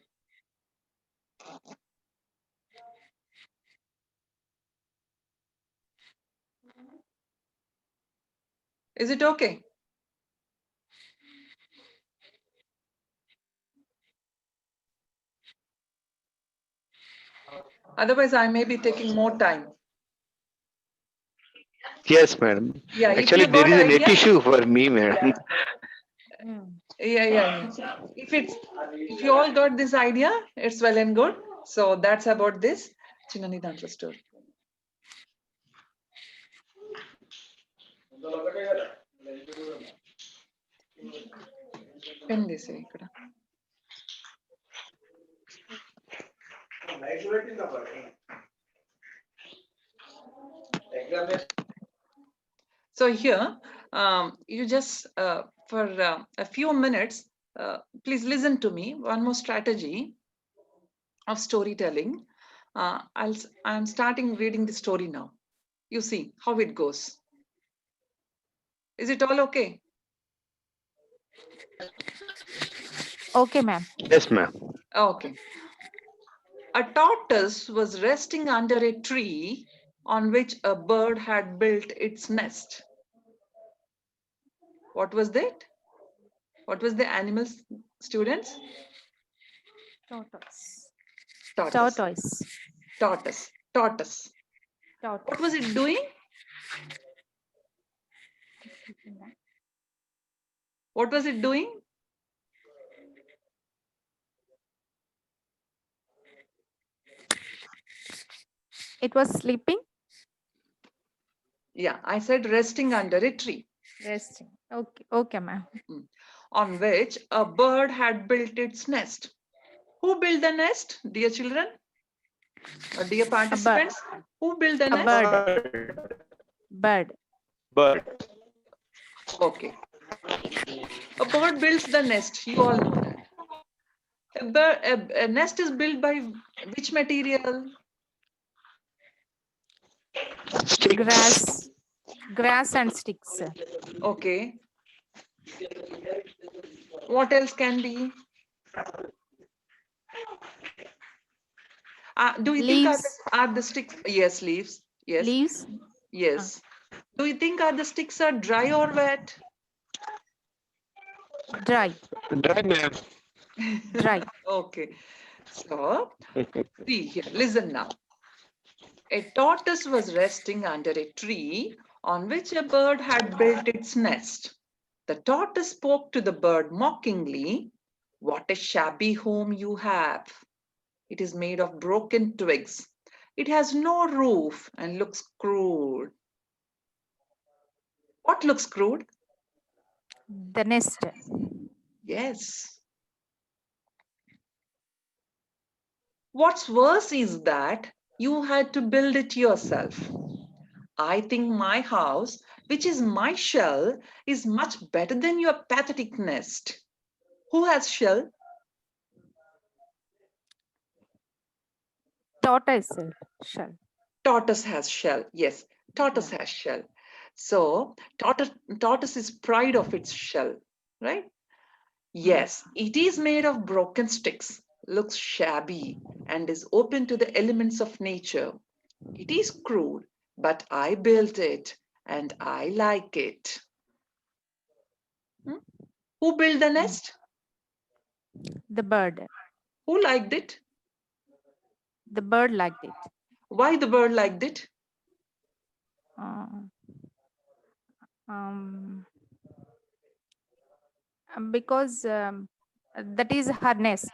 [SPEAKER 3] Is it okay? Otherwise, I may be taking more time.
[SPEAKER 1] Yes, madam.
[SPEAKER 3] Yeah,
[SPEAKER 1] Actually, there is a net issue for me, madam.
[SPEAKER 3] Yeah. If you all got this idea, it's well and good. So that's about this Chinani Dantra story. Pen this ikkada. So here, you just for a few minutes, please listen to me. One more strategy of storytelling. I'm starting reading the story now. You see how it goes. Is it all okay?
[SPEAKER 7] Okay, ma'am.
[SPEAKER 1] Yes, ma'am.
[SPEAKER 3] Okay. A tortoise was resting under a tree on which a bird had built its nest. What was that? What was the animal, students?
[SPEAKER 7] Tortoise.
[SPEAKER 3] Tortoise. Tortoise. Tortoise.
[SPEAKER 7] Tortoise.
[SPEAKER 3] What was it doing? What was it doing?
[SPEAKER 7] It was sleeping.
[SPEAKER 3] Yeah, I said resting under a tree.
[SPEAKER 7] Resting. Okay, ma'am.
[SPEAKER 3] On which a bird had built its nest. Who built the nest, dear children? Or dear participants? Who built the nest?
[SPEAKER 7] Bird.
[SPEAKER 3] Okay. A bird builds the nest. You all know that. A nest is built by which material?
[SPEAKER 7] Grass and sticks.
[SPEAKER 3] Okay. What else can be? Do you think are the sticks? Yes, leaves. Yes.
[SPEAKER 7] Leaves?
[SPEAKER 3] Yes. Do you think are the sticks are dry or wet?
[SPEAKER 7] Dry.
[SPEAKER 1] Dry, ma'am.
[SPEAKER 7] Dry.
[SPEAKER 3] Okay. So, see here, listen now. A tortoise was resting under a tree on which a bird had built its nest. The tortoise spoke to the bird mockingly, "What a shabby home you have. It is made of broken twigs. It has no roof and looks crude." What looks crude?
[SPEAKER 7] The nest.
[SPEAKER 3] Yes. What's worse is that you had to build it yourself. I think my house, which is my shell, is much better than your pathetic nest. Who has shell?
[SPEAKER 7] Tortoise shell.
[SPEAKER 3] Tortoise has shell. Yes, tortoise has shell. So tortoise is pride of its shell, right? Yes, it is made of broken sticks, looks shabby, and is open to the elements of nature. It is crude, but I built it and I like it. Who built the nest?
[SPEAKER 7] The bird.
[SPEAKER 3] Who liked it?
[SPEAKER 7] The bird liked it.
[SPEAKER 3] Why the bird liked it?
[SPEAKER 7] Because that is her nest.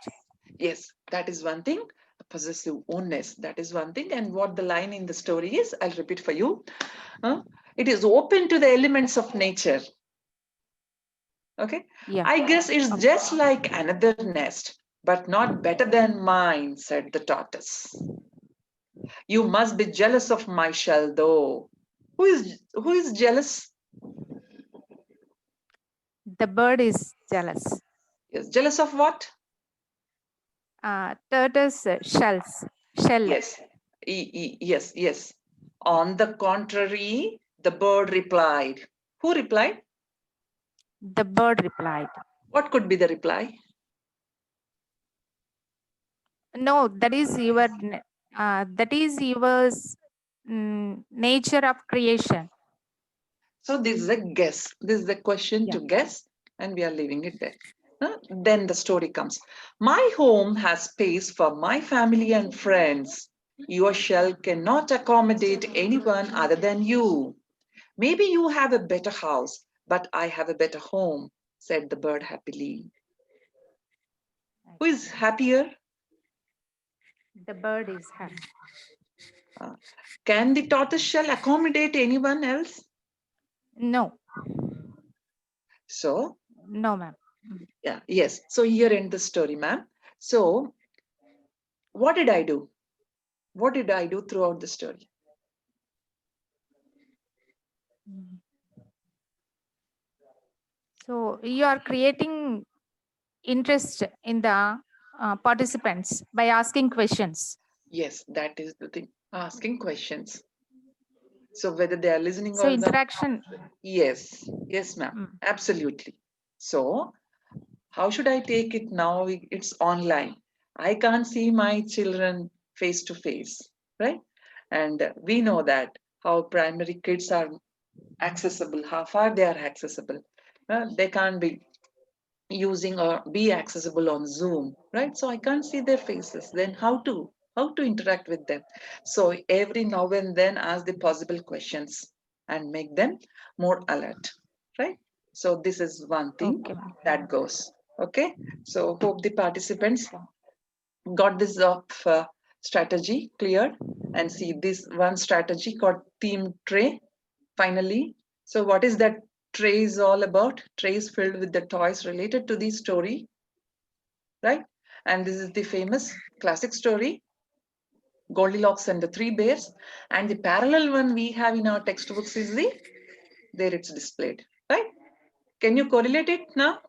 [SPEAKER 3] Yes, that is one thing. Possessive ownness, that is one thing. And what the line in the story is, I'll repeat for you. It is open to the elements of nature. Okay.
[SPEAKER 7] Yeah.
[SPEAKER 3] I guess it's just like another nest, but not better than mine, said the tortoise. You must be jealous of my shell, though. Who is jealous?
[SPEAKER 7] The bird is jealous.
[SPEAKER 3] Yes, jealous of what?
[SPEAKER 7] Tortoise shells. Shell.
[SPEAKER 3] Yes. Yes, yes. On the contrary, the bird replied. Who replied?
[SPEAKER 7] The bird replied.
[SPEAKER 3] What could be the reply?
[SPEAKER 7] No, that is your nature of creation.
[SPEAKER 3] So this is a guess. This is a question to guess, and we are leaving it there. Then the story comes. My home has space for my family and friends. Your shell cannot accommodate anyone other than you. Maybe you have a better house, but I have a better home, said the bird happily. Who is happier?
[SPEAKER 7] The bird is happy.
[SPEAKER 3] Can the tortoise shell accommodate anyone else?
[SPEAKER 7] No.
[SPEAKER 3] So?
[SPEAKER 7] No, ma'am.
[SPEAKER 3] Yeah, yes. So here end the story, ma'am. So what did I do? What did I do throughout the story?
[SPEAKER 7] So you are creating interest in the participants by asking questions.
[SPEAKER 3] Yes, that is the thing. Asking questions. So whether they are listening
[SPEAKER 7] so
[SPEAKER 3] or
[SPEAKER 7] interaction.
[SPEAKER 3] Yes, yes, ma'am. Absolutely. So how should I take it now? It's online. I can't see my children face to face, right? And we know that how primary kids are accessible, how far they are accessible. They can't be using or be accessible on Zoom, right? So I can't see their faces. Then how to interact with them? So every now and then ask the possible questions and make them more alert, right? So this is one thing that goes. Okay. So hope the participants got this strategy cleared, and see this one strategy called theme tray finally. So what is that tray is all about? Tray is filled with the toys related to the story, right? And this is the famous classic story, Goldilocks and the Three Bears. And the parallel one we have in our textbooks is there it's displayed, right? Can you correlate it now?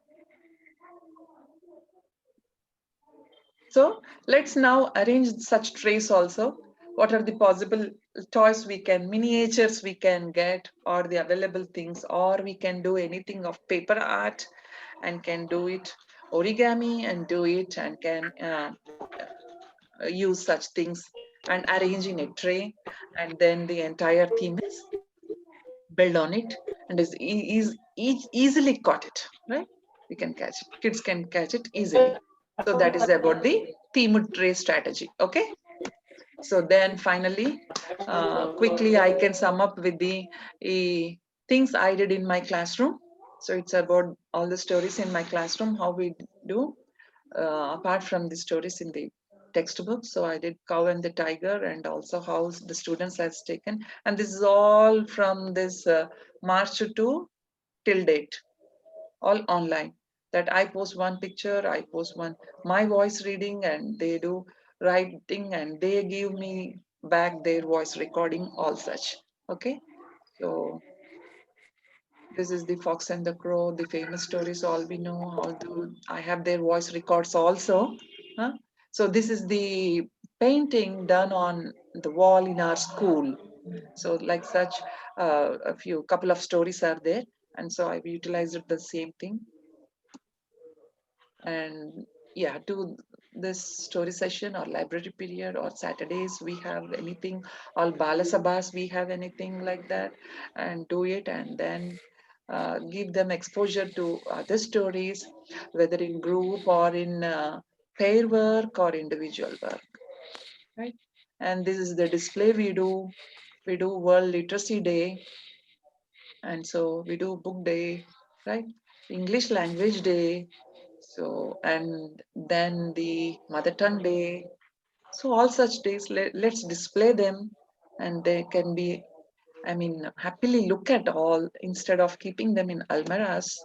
[SPEAKER 3] So let's now arrange such trays also. What are the possible toys we can, miniatures we can get, or the available things, or we can do anything of paper art and can do it origami and do it and can use such things and arrange in a tray, and then the entire theme is build on it, and is easily caught it, right? We can catch it. Kids can catch it easily. So that is about the theme tray strategy. Okay. So then finally, quickly I can sum up with the things I did in my classroom. So it's about all the stories in my classroom, how we do, apart from the stories in the textbook. So I did Cow and the Tiger, and also how the students has taken. And this is all from this March to till date, all online. That I post one picture, I post one my voice reading, and they do writing, and they give me back their voice recording, all such. Okay. So this is the Fox and the Crow, the famous stories all we know, although I have their voice records also. Huh? So this is the painting done on the wall in our school. So like such, a couple of stories are there. And so I've utilized the same thing. And yeah, do this story session or library period or Saturdays, we have anything, all balasabhas, we have anything like that, and do it, and then give them exposure to other stories, whether in group or in pair work or individual work, right? And this is the display we do. We do World Literacy Day, and so we do book day, right? English language day. So, and then the mother tongue day. So all such days, let's display them, and they can be, I mean, happily look at all instead of keeping them in almirahs,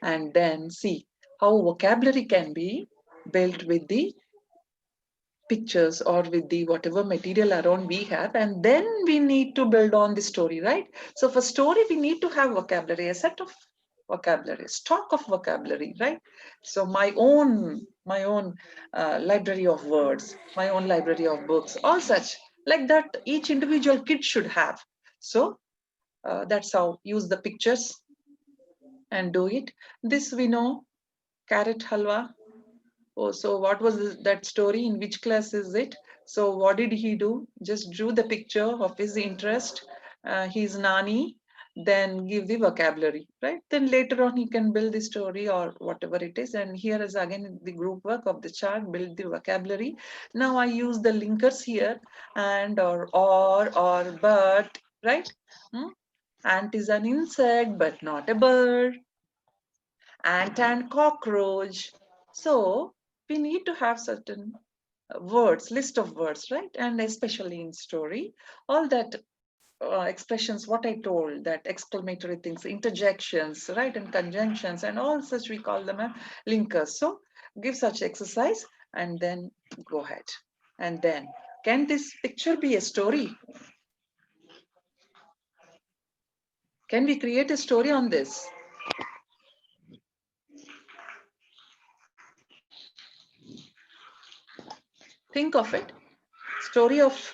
[SPEAKER 3] and then see how vocabulary can be built with the pictures or with the whatever material around we have, and then we need to build on the story, right? So for story, we need to have vocabulary, a set of vocabulary, stock of vocabulary, right? So my own library of words, my own library of books, all such like that each individual kid should have. So that's how use the pictures and do it. This we know, carrot halwa. Oh, so what was that story? In which class is it? So what did he do? Just drew the picture of his interest, his nani, then give the vocabulary, right? Then later on he can build the story or whatever it is. And here is again the group work of the chart, build the vocabulary. Now I use the linkers here, and or but, right? Ant is an insect, but not a bird. Ant and cockroach. So we need to have certain words, list of words, right? And especially in story, all that expressions, what I told, that exclamatory things, interjections, right? And conjunctions and all such, we call them linkers. So give such exercise and then go ahead. And then, can this picture be a story? Can we create a story on this? Think of it. Story of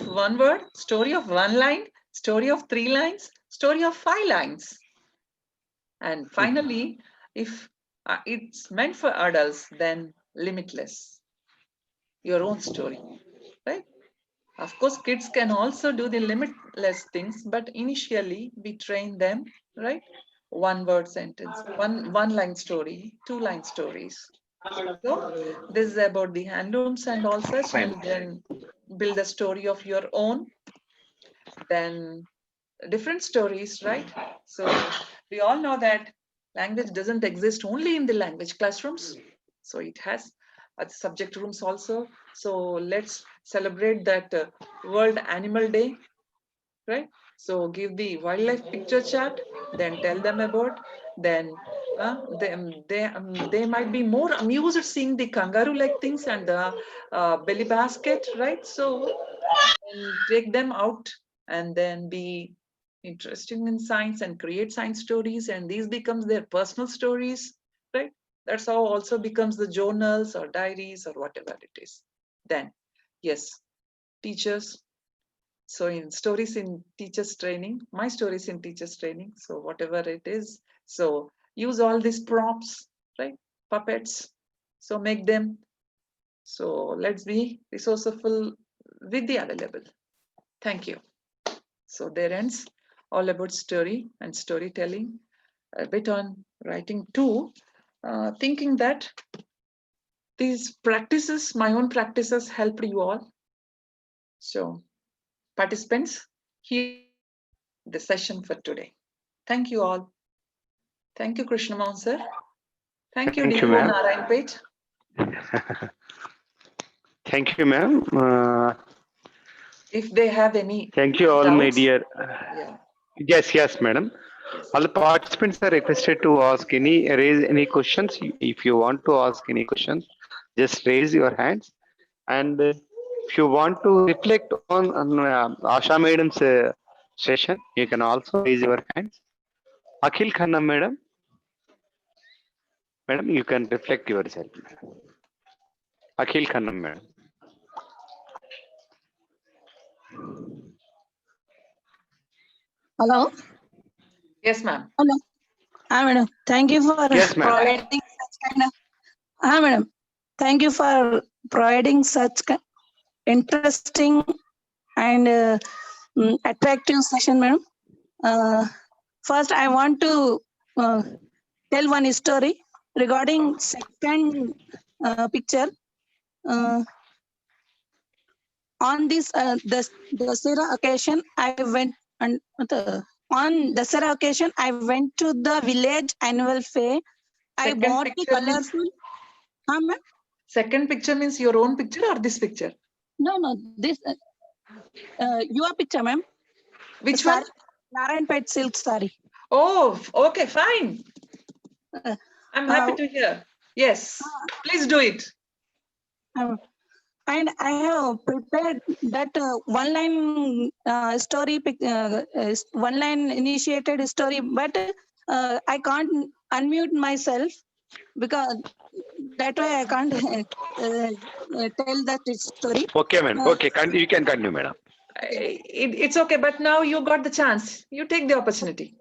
[SPEAKER 3] one word, story of one line, story of 3 lines, story of 5 lines. And finally, if it's meant for adults, then limitless. Your own story, right? Of course, kids can also do the limitless things, but initially we train them, right? 1 word sentence, one line story, 2 line stories. So this is about the handlooms and all such, and then build a story of your own, then different stories, right? So we all know that language doesn't exist only in the language classrooms. So it has subject rooms also. So let's celebrate that World Animal Day, right? So give the wildlife picture chart, then tell them about, then they might be more amused seeing the kangaroo-like things and the belly basket, right? So take them out and then be interested in science and create science stories, and these becomes their personal stories, right? That's how also becomes the journals or diaries or whatever it is. Then, yes, teachers. So in stories in teachers training, my stories in teachers training, so whatever it is, so use all these props, right? Puppets. So make them So let's be resourceful with the available. Thank you. So there ends all about story and storytelling, a bit on writing too, thinking that these practices, my own practices, helped you all. So participants, here the session for today. Thank you all. Thank you, Krishna Mohan sir. Thank you, DEO
[SPEAKER 1] ma'am.
[SPEAKER 3] Narayanpet.
[SPEAKER 1] Thank you, ma'am.
[SPEAKER 3] If they have any
[SPEAKER 1] Thank you all, my
[SPEAKER 3] doubts,
[SPEAKER 1] dear.
[SPEAKER 3] yeah.
[SPEAKER 1] Yes, madam.
[SPEAKER 3] Yes.
[SPEAKER 1] All the participants are requested to raise any questions. If you want to ask any questions, just raise your hands. And if you want to reflect on Asha madam's session, you can also raise your hands. Akhil Khanna madam, you can reflect yourself. Akhil Khanna madam.
[SPEAKER 5] Hello.
[SPEAKER 3] Yes, ma'am.
[SPEAKER 5] Hello. Madam. Thank you for
[SPEAKER 1] Yes, ma'am.
[SPEAKER 5] providing such kind of. Madam. Thank you for providing such interesting and attractive session, madam. First, I want to tell one story regarding second picture. On this Dasara occasion, I went and on Dasara occasion, I went to the village annual fair. I
[SPEAKER 3] Second
[SPEAKER 5] bought a
[SPEAKER 3] picture means-
[SPEAKER 5] colorful. Ma'am?
[SPEAKER 3] Second picture means your own picture or this picture?
[SPEAKER 5] No, this your picture, ma'am.
[SPEAKER 3] Which
[SPEAKER 5] Sari,
[SPEAKER 3] one?
[SPEAKER 5] Narayanpet silk saree.
[SPEAKER 3] Oh, okay, fine. I'm happy
[SPEAKER 5] uh,
[SPEAKER 3] to hear. Yes, please do it.
[SPEAKER 5] And I have prepared that one-line story, one-line initiated story, but I can't unmute myself because that way I can't tell that story.
[SPEAKER 1] Okay, madam. Okay, you can continue, madam.
[SPEAKER 3] It's okay, but now you got the chance. You take the opportunity.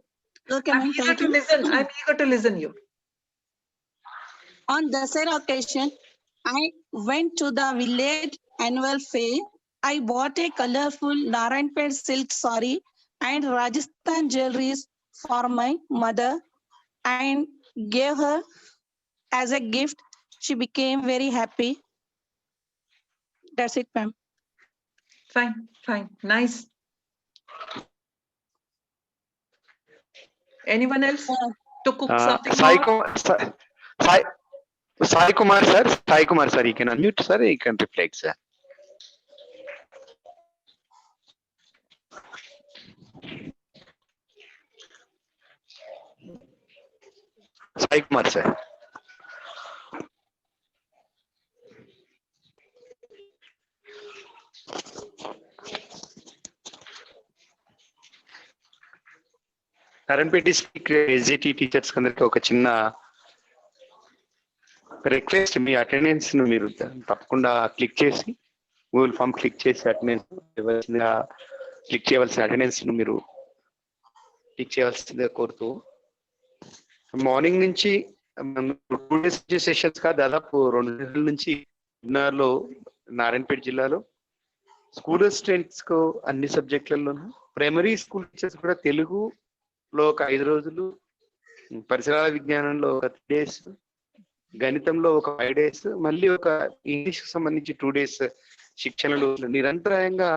[SPEAKER 5] Okay,
[SPEAKER 3] I'm
[SPEAKER 5] ma'am.
[SPEAKER 3] eager
[SPEAKER 5] Thank
[SPEAKER 3] to
[SPEAKER 5] you.
[SPEAKER 3] listen. I'm eager to listen you.
[SPEAKER 5] On Dasara occasion, I went to the village annual fair. I bought a colorful Narayanpet silk saree and Rajasthan jewelries for my mother and gave her as a gift. She became very happy. That's it, ma'am.
[SPEAKER 3] Fine. Nice. Anyone else to cook something more?
[SPEAKER 1] Sai Kumar, sir, you can unmute, sir, you can reflect, sir. Sai Kumar, sir. NRPT SGT teachers అందరికి ఒక చిన్న request, మీ attendance ను మీరు తప్పకుండా click చేసి Google form click చేసి attendance click చేయవలసిన attendance ను మీరు క్లిక్ చేయవలసిందిగా కోరుతూ, మార్నింగ్ నుంచి 2 days సెషన్స్ గా దాదాపు 2 నెలల నుంచి లో నారాయణపేట జిల్లాలో స్కూల్ స్టూడెంట్స్ కు అన్ని సబ్జెక్టులలోనూ, ప్రైమరీ స్కూల్ టీచర్స్ కూడా తెలుగులో ఒక 5 రోజులు, పరిసరాల విజ్ఞానంలో ఒక 3 days, గణితంలో ఒక 5 days, మళ్ళీ ఒక ఇంగ్లీష్ కు సంబంధించి 2 days శిక్షణలు నిరంతరాయంగా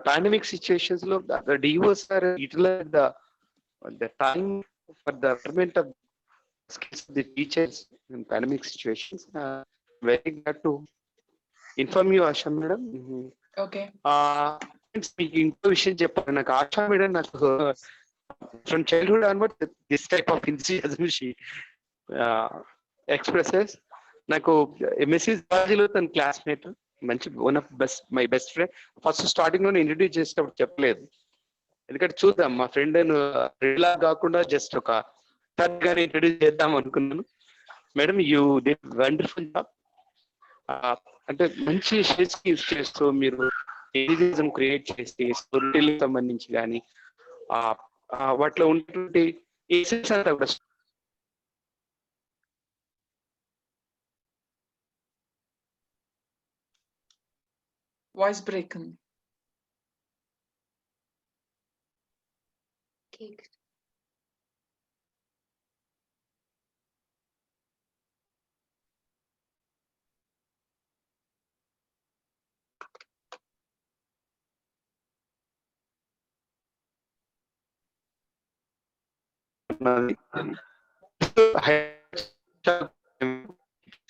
[SPEAKER 1] పాండమిక్ సిచ్యువేషన్స్ లో DEOs are utilized the time for the betterment of skills of the teachers in pandemic situations. Very glad to inform you, Asha madam.
[SPEAKER 3] Okay.
[SPEAKER 1] మీకు ఇంకో విషయం చెప్పాలి. నాకు ఆశా మేడం నాకు from childhood onward this type of enthusiasm she expresses. నాకు MSc జువాలజీలో తన classmate, మంచి one of my best friend. First starting లో ఇంట్రడ్యూస్ చేసేటప్పుడు చెప్పలేదు, ఎందుకంటే చూద్దాం మా ఫ్రెండ్ ఇలా కాకుండా జస్ట్ ఒక థర్డ్ గానే ఇంట్రడ్యూస్ చేద్దాం అనుకున్నాను. Madam you did wonderful job. అంటే మంచి షేడ్స్ యూస్ చేస్తూ మీరు ఎలిజం క్రియేట్ చేసి స్టోరీకి సంబంధించి కానీ వాటిలో ఉన్నటువంటి ఎసెన్స్ అంతా కూడా
[SPEAKER 3] వాయిస్ బ్రేక్ ఉంది.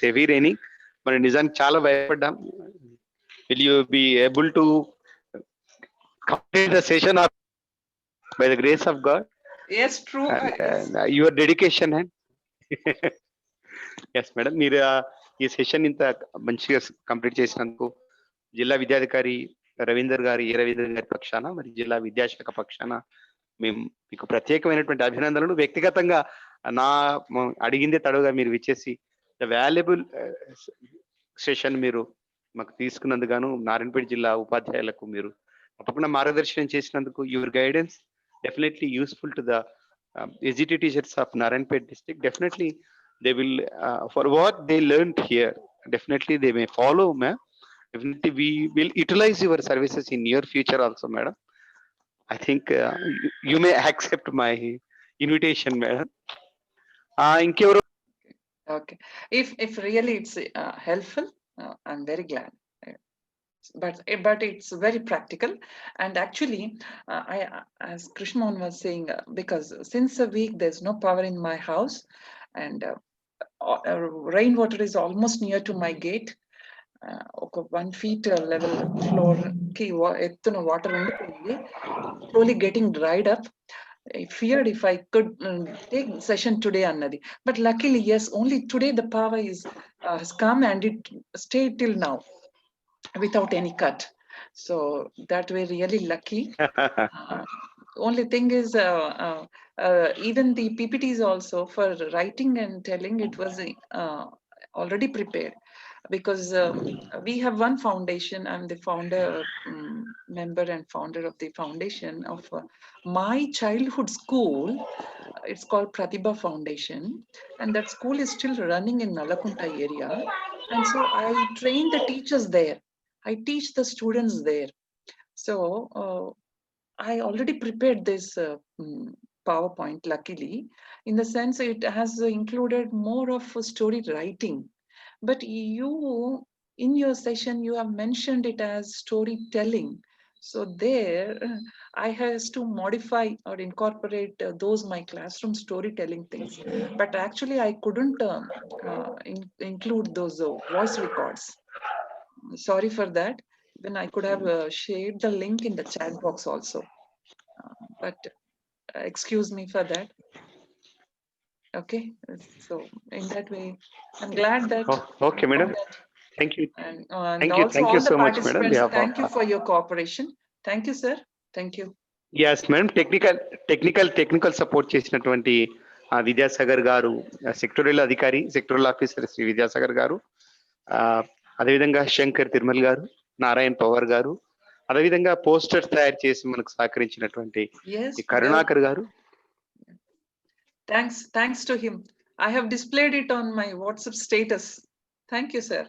[SPEAKER 1] హెవీ రైనింగ్, మరి నిజానికి చాలా భయపడ్డాం. Will you be able to complete the session by the grace of God?
[SPEAKER 3] Yes, true.
[SPEAKER 1] Your dedication and yes madam, మీరు ఈ సెషన్ ఇంత మంచిగా కంప్లీట్ చేసినందుకు జిల్లా విద్యాధికారి రవీందర్ గారి పక్షాన, మరి జిల్లా విద్యాశాఖ పక్షాన మేము మీకు ప్రత్యేకమైనటువంటి అభినందనలు. వ్యక్తిగతంగా అడిగిందే తడుగా మీరు ఇచ్చేసి వాల్యుబుల్ సెషన్ మీరు మాకు తీసుకున్నందుకు నారాయణపేట జిల్లా ఉపాధ్యాయులకు మీరు తప్పకుండా మార్గదర్శనం చేసినందుకు, your guidance definitely useful to the SGT teachers of Narayanpet district. Definitely they will, for what they learned here, definitely they may follow, ma'am. Definitely we will utilize your services in your future also, madam. I think you may accept my invitation, madam. Inkevaru?
[SPEAKER 3] Okay. If really it's helpful, I'm very glad. But it's very practical, and actually as Krishna was saying, because since a week there's no power in my house, and rainwater is almost near to my gate. 1 feet level floor ki ettuna water undipoyindi, slowly getting dried up. I feared if I could take session today annadi, but luckily yes, only today the power has come and it stayed till now without any cut. So that way really lucky. Only thing is even the PPTs also for writing and telling, it was already prepared, because we have one foundation. I'm the founder, member and founder of the foundation of my childhood school. It's called Pratibha Foundation, and that school is still running in Nalakunta area, and so I train the teachers there. I teach the students there. So I already prepared this PowerPoint, luckily, in the sense it has included more of story writing. But you, in your session, you have mentioned it as storytelling. So there, I has to modify or incorporate those my classroom storytelling things. But actually, I couldn't include those voice records. Sorry for that. Then I could have shared the link in the chat box also. But excuse me for that. Okay, so in that way, I'm glad that.
[SPEAKER 1] Okay, madam. Thank you.
[SPEAKER 3] And
[SPEAKER 1] Thank you.
[SPEAKER 3] also
[SPEAKER 1] Thank
[SPEAKER 3] all
[SPEAKER 1] you
[SPEAKER 3] the
[SPEAKER 1] so much, madam.
[SPEAKER 3] participants, thank you for your cooperation. Thank you, sir. Thank you.
[SPEAKER 1] Yes, madam. Technical support చేసినటువంటి విద్యాసాగర్ గారు, sectorial అధికారి, sectorial officer Shri Vidyasagar గారు, అదేవిధంగా శంకర్ తిరుమల్ గారు, Narayan power గారు, అదేవిధంగా posters తయారు చేసి మనకు సహకరించినటువంటి కరుణాకర్ గారు.
[SPEAKER 3] Thanks to him. I have displayed it on my WhatsApp status. Thank you, sir.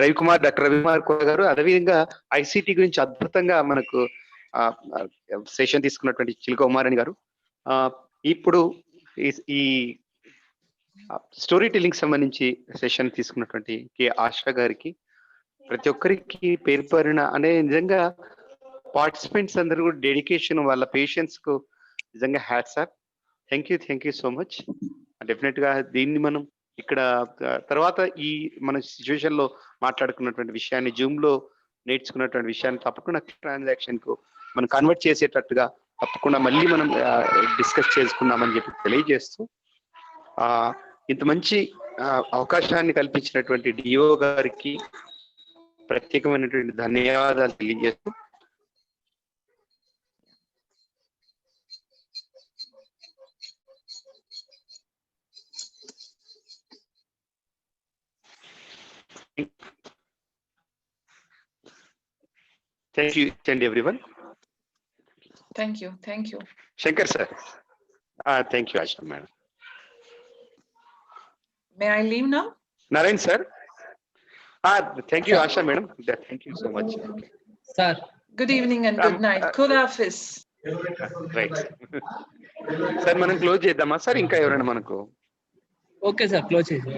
[SPEAKER 1] Ravikumar, doctor Ravikumar గారు, అదేవిధంగా ఐసిటి గురించి అద్భుతంగా మనకు సెషన్ తీసుకున్నటువంటి చిలుక కుమారణి గారు, ఇప్పుడు ఈ స్టోరీ టెల్లింగ్ సంబంధించి సెషన్ తీసుకున్నటువంటి కె ఆశా గారికి, ప్రతి ఒక్కరికి పేరు పేరున అనే నిజంగా పార్టిసిపెంట్స్ అందరూ కూడా డెడికేషన్, వాళ్ళ పేషెన్స్ కు నిజంగా hats off. Thank you so much. Definite గా దీన్ని మనం ఇక్కడ తర్వాత ఈ మన సిచ్యువేషన్ లో మాట్లాడుకున్నటువంటి విషయాన్ని, జూమ్ లో నేర్చుకున్నటువంటి విషయాన్ని తప్పకుండా ట్రాన్సాక్షన్ కు మనం కన్వర్ట్ చేసేటట్టుగా తప్పకుండా మళ్ళీ మనం డిస్కస్ చేసుకుందామని చెప్పి తెలియజేస్తూ, ఇంత మంచి అవకాశాన్ని కల్పించినటువంటి డిఓ గారికి ప్రత్యేకమైనటువంటి ధన్యవాదాలు తెలియజేస్తూ, Thank you, each and everyone.
[SPEAKER 3] Thank you. Thank you.
[SPEAKER 1] Shankar sir. Thank you, Asha madam.
[SPEAKER 3] May I leave now?
[SPEAKER 1] Narayan sir. Thank you, Asha madam. Thank you so much.
[SPEAKER 2] Sir.
[SPEAKER 3] Good evening and good night. Khudafis.
[SPEAKER 1] Right. Sir మనం close చేద్దామా sir ఇంకా ఎవరైనా మనకు
[SPEAKER 2] okay sir close చేసి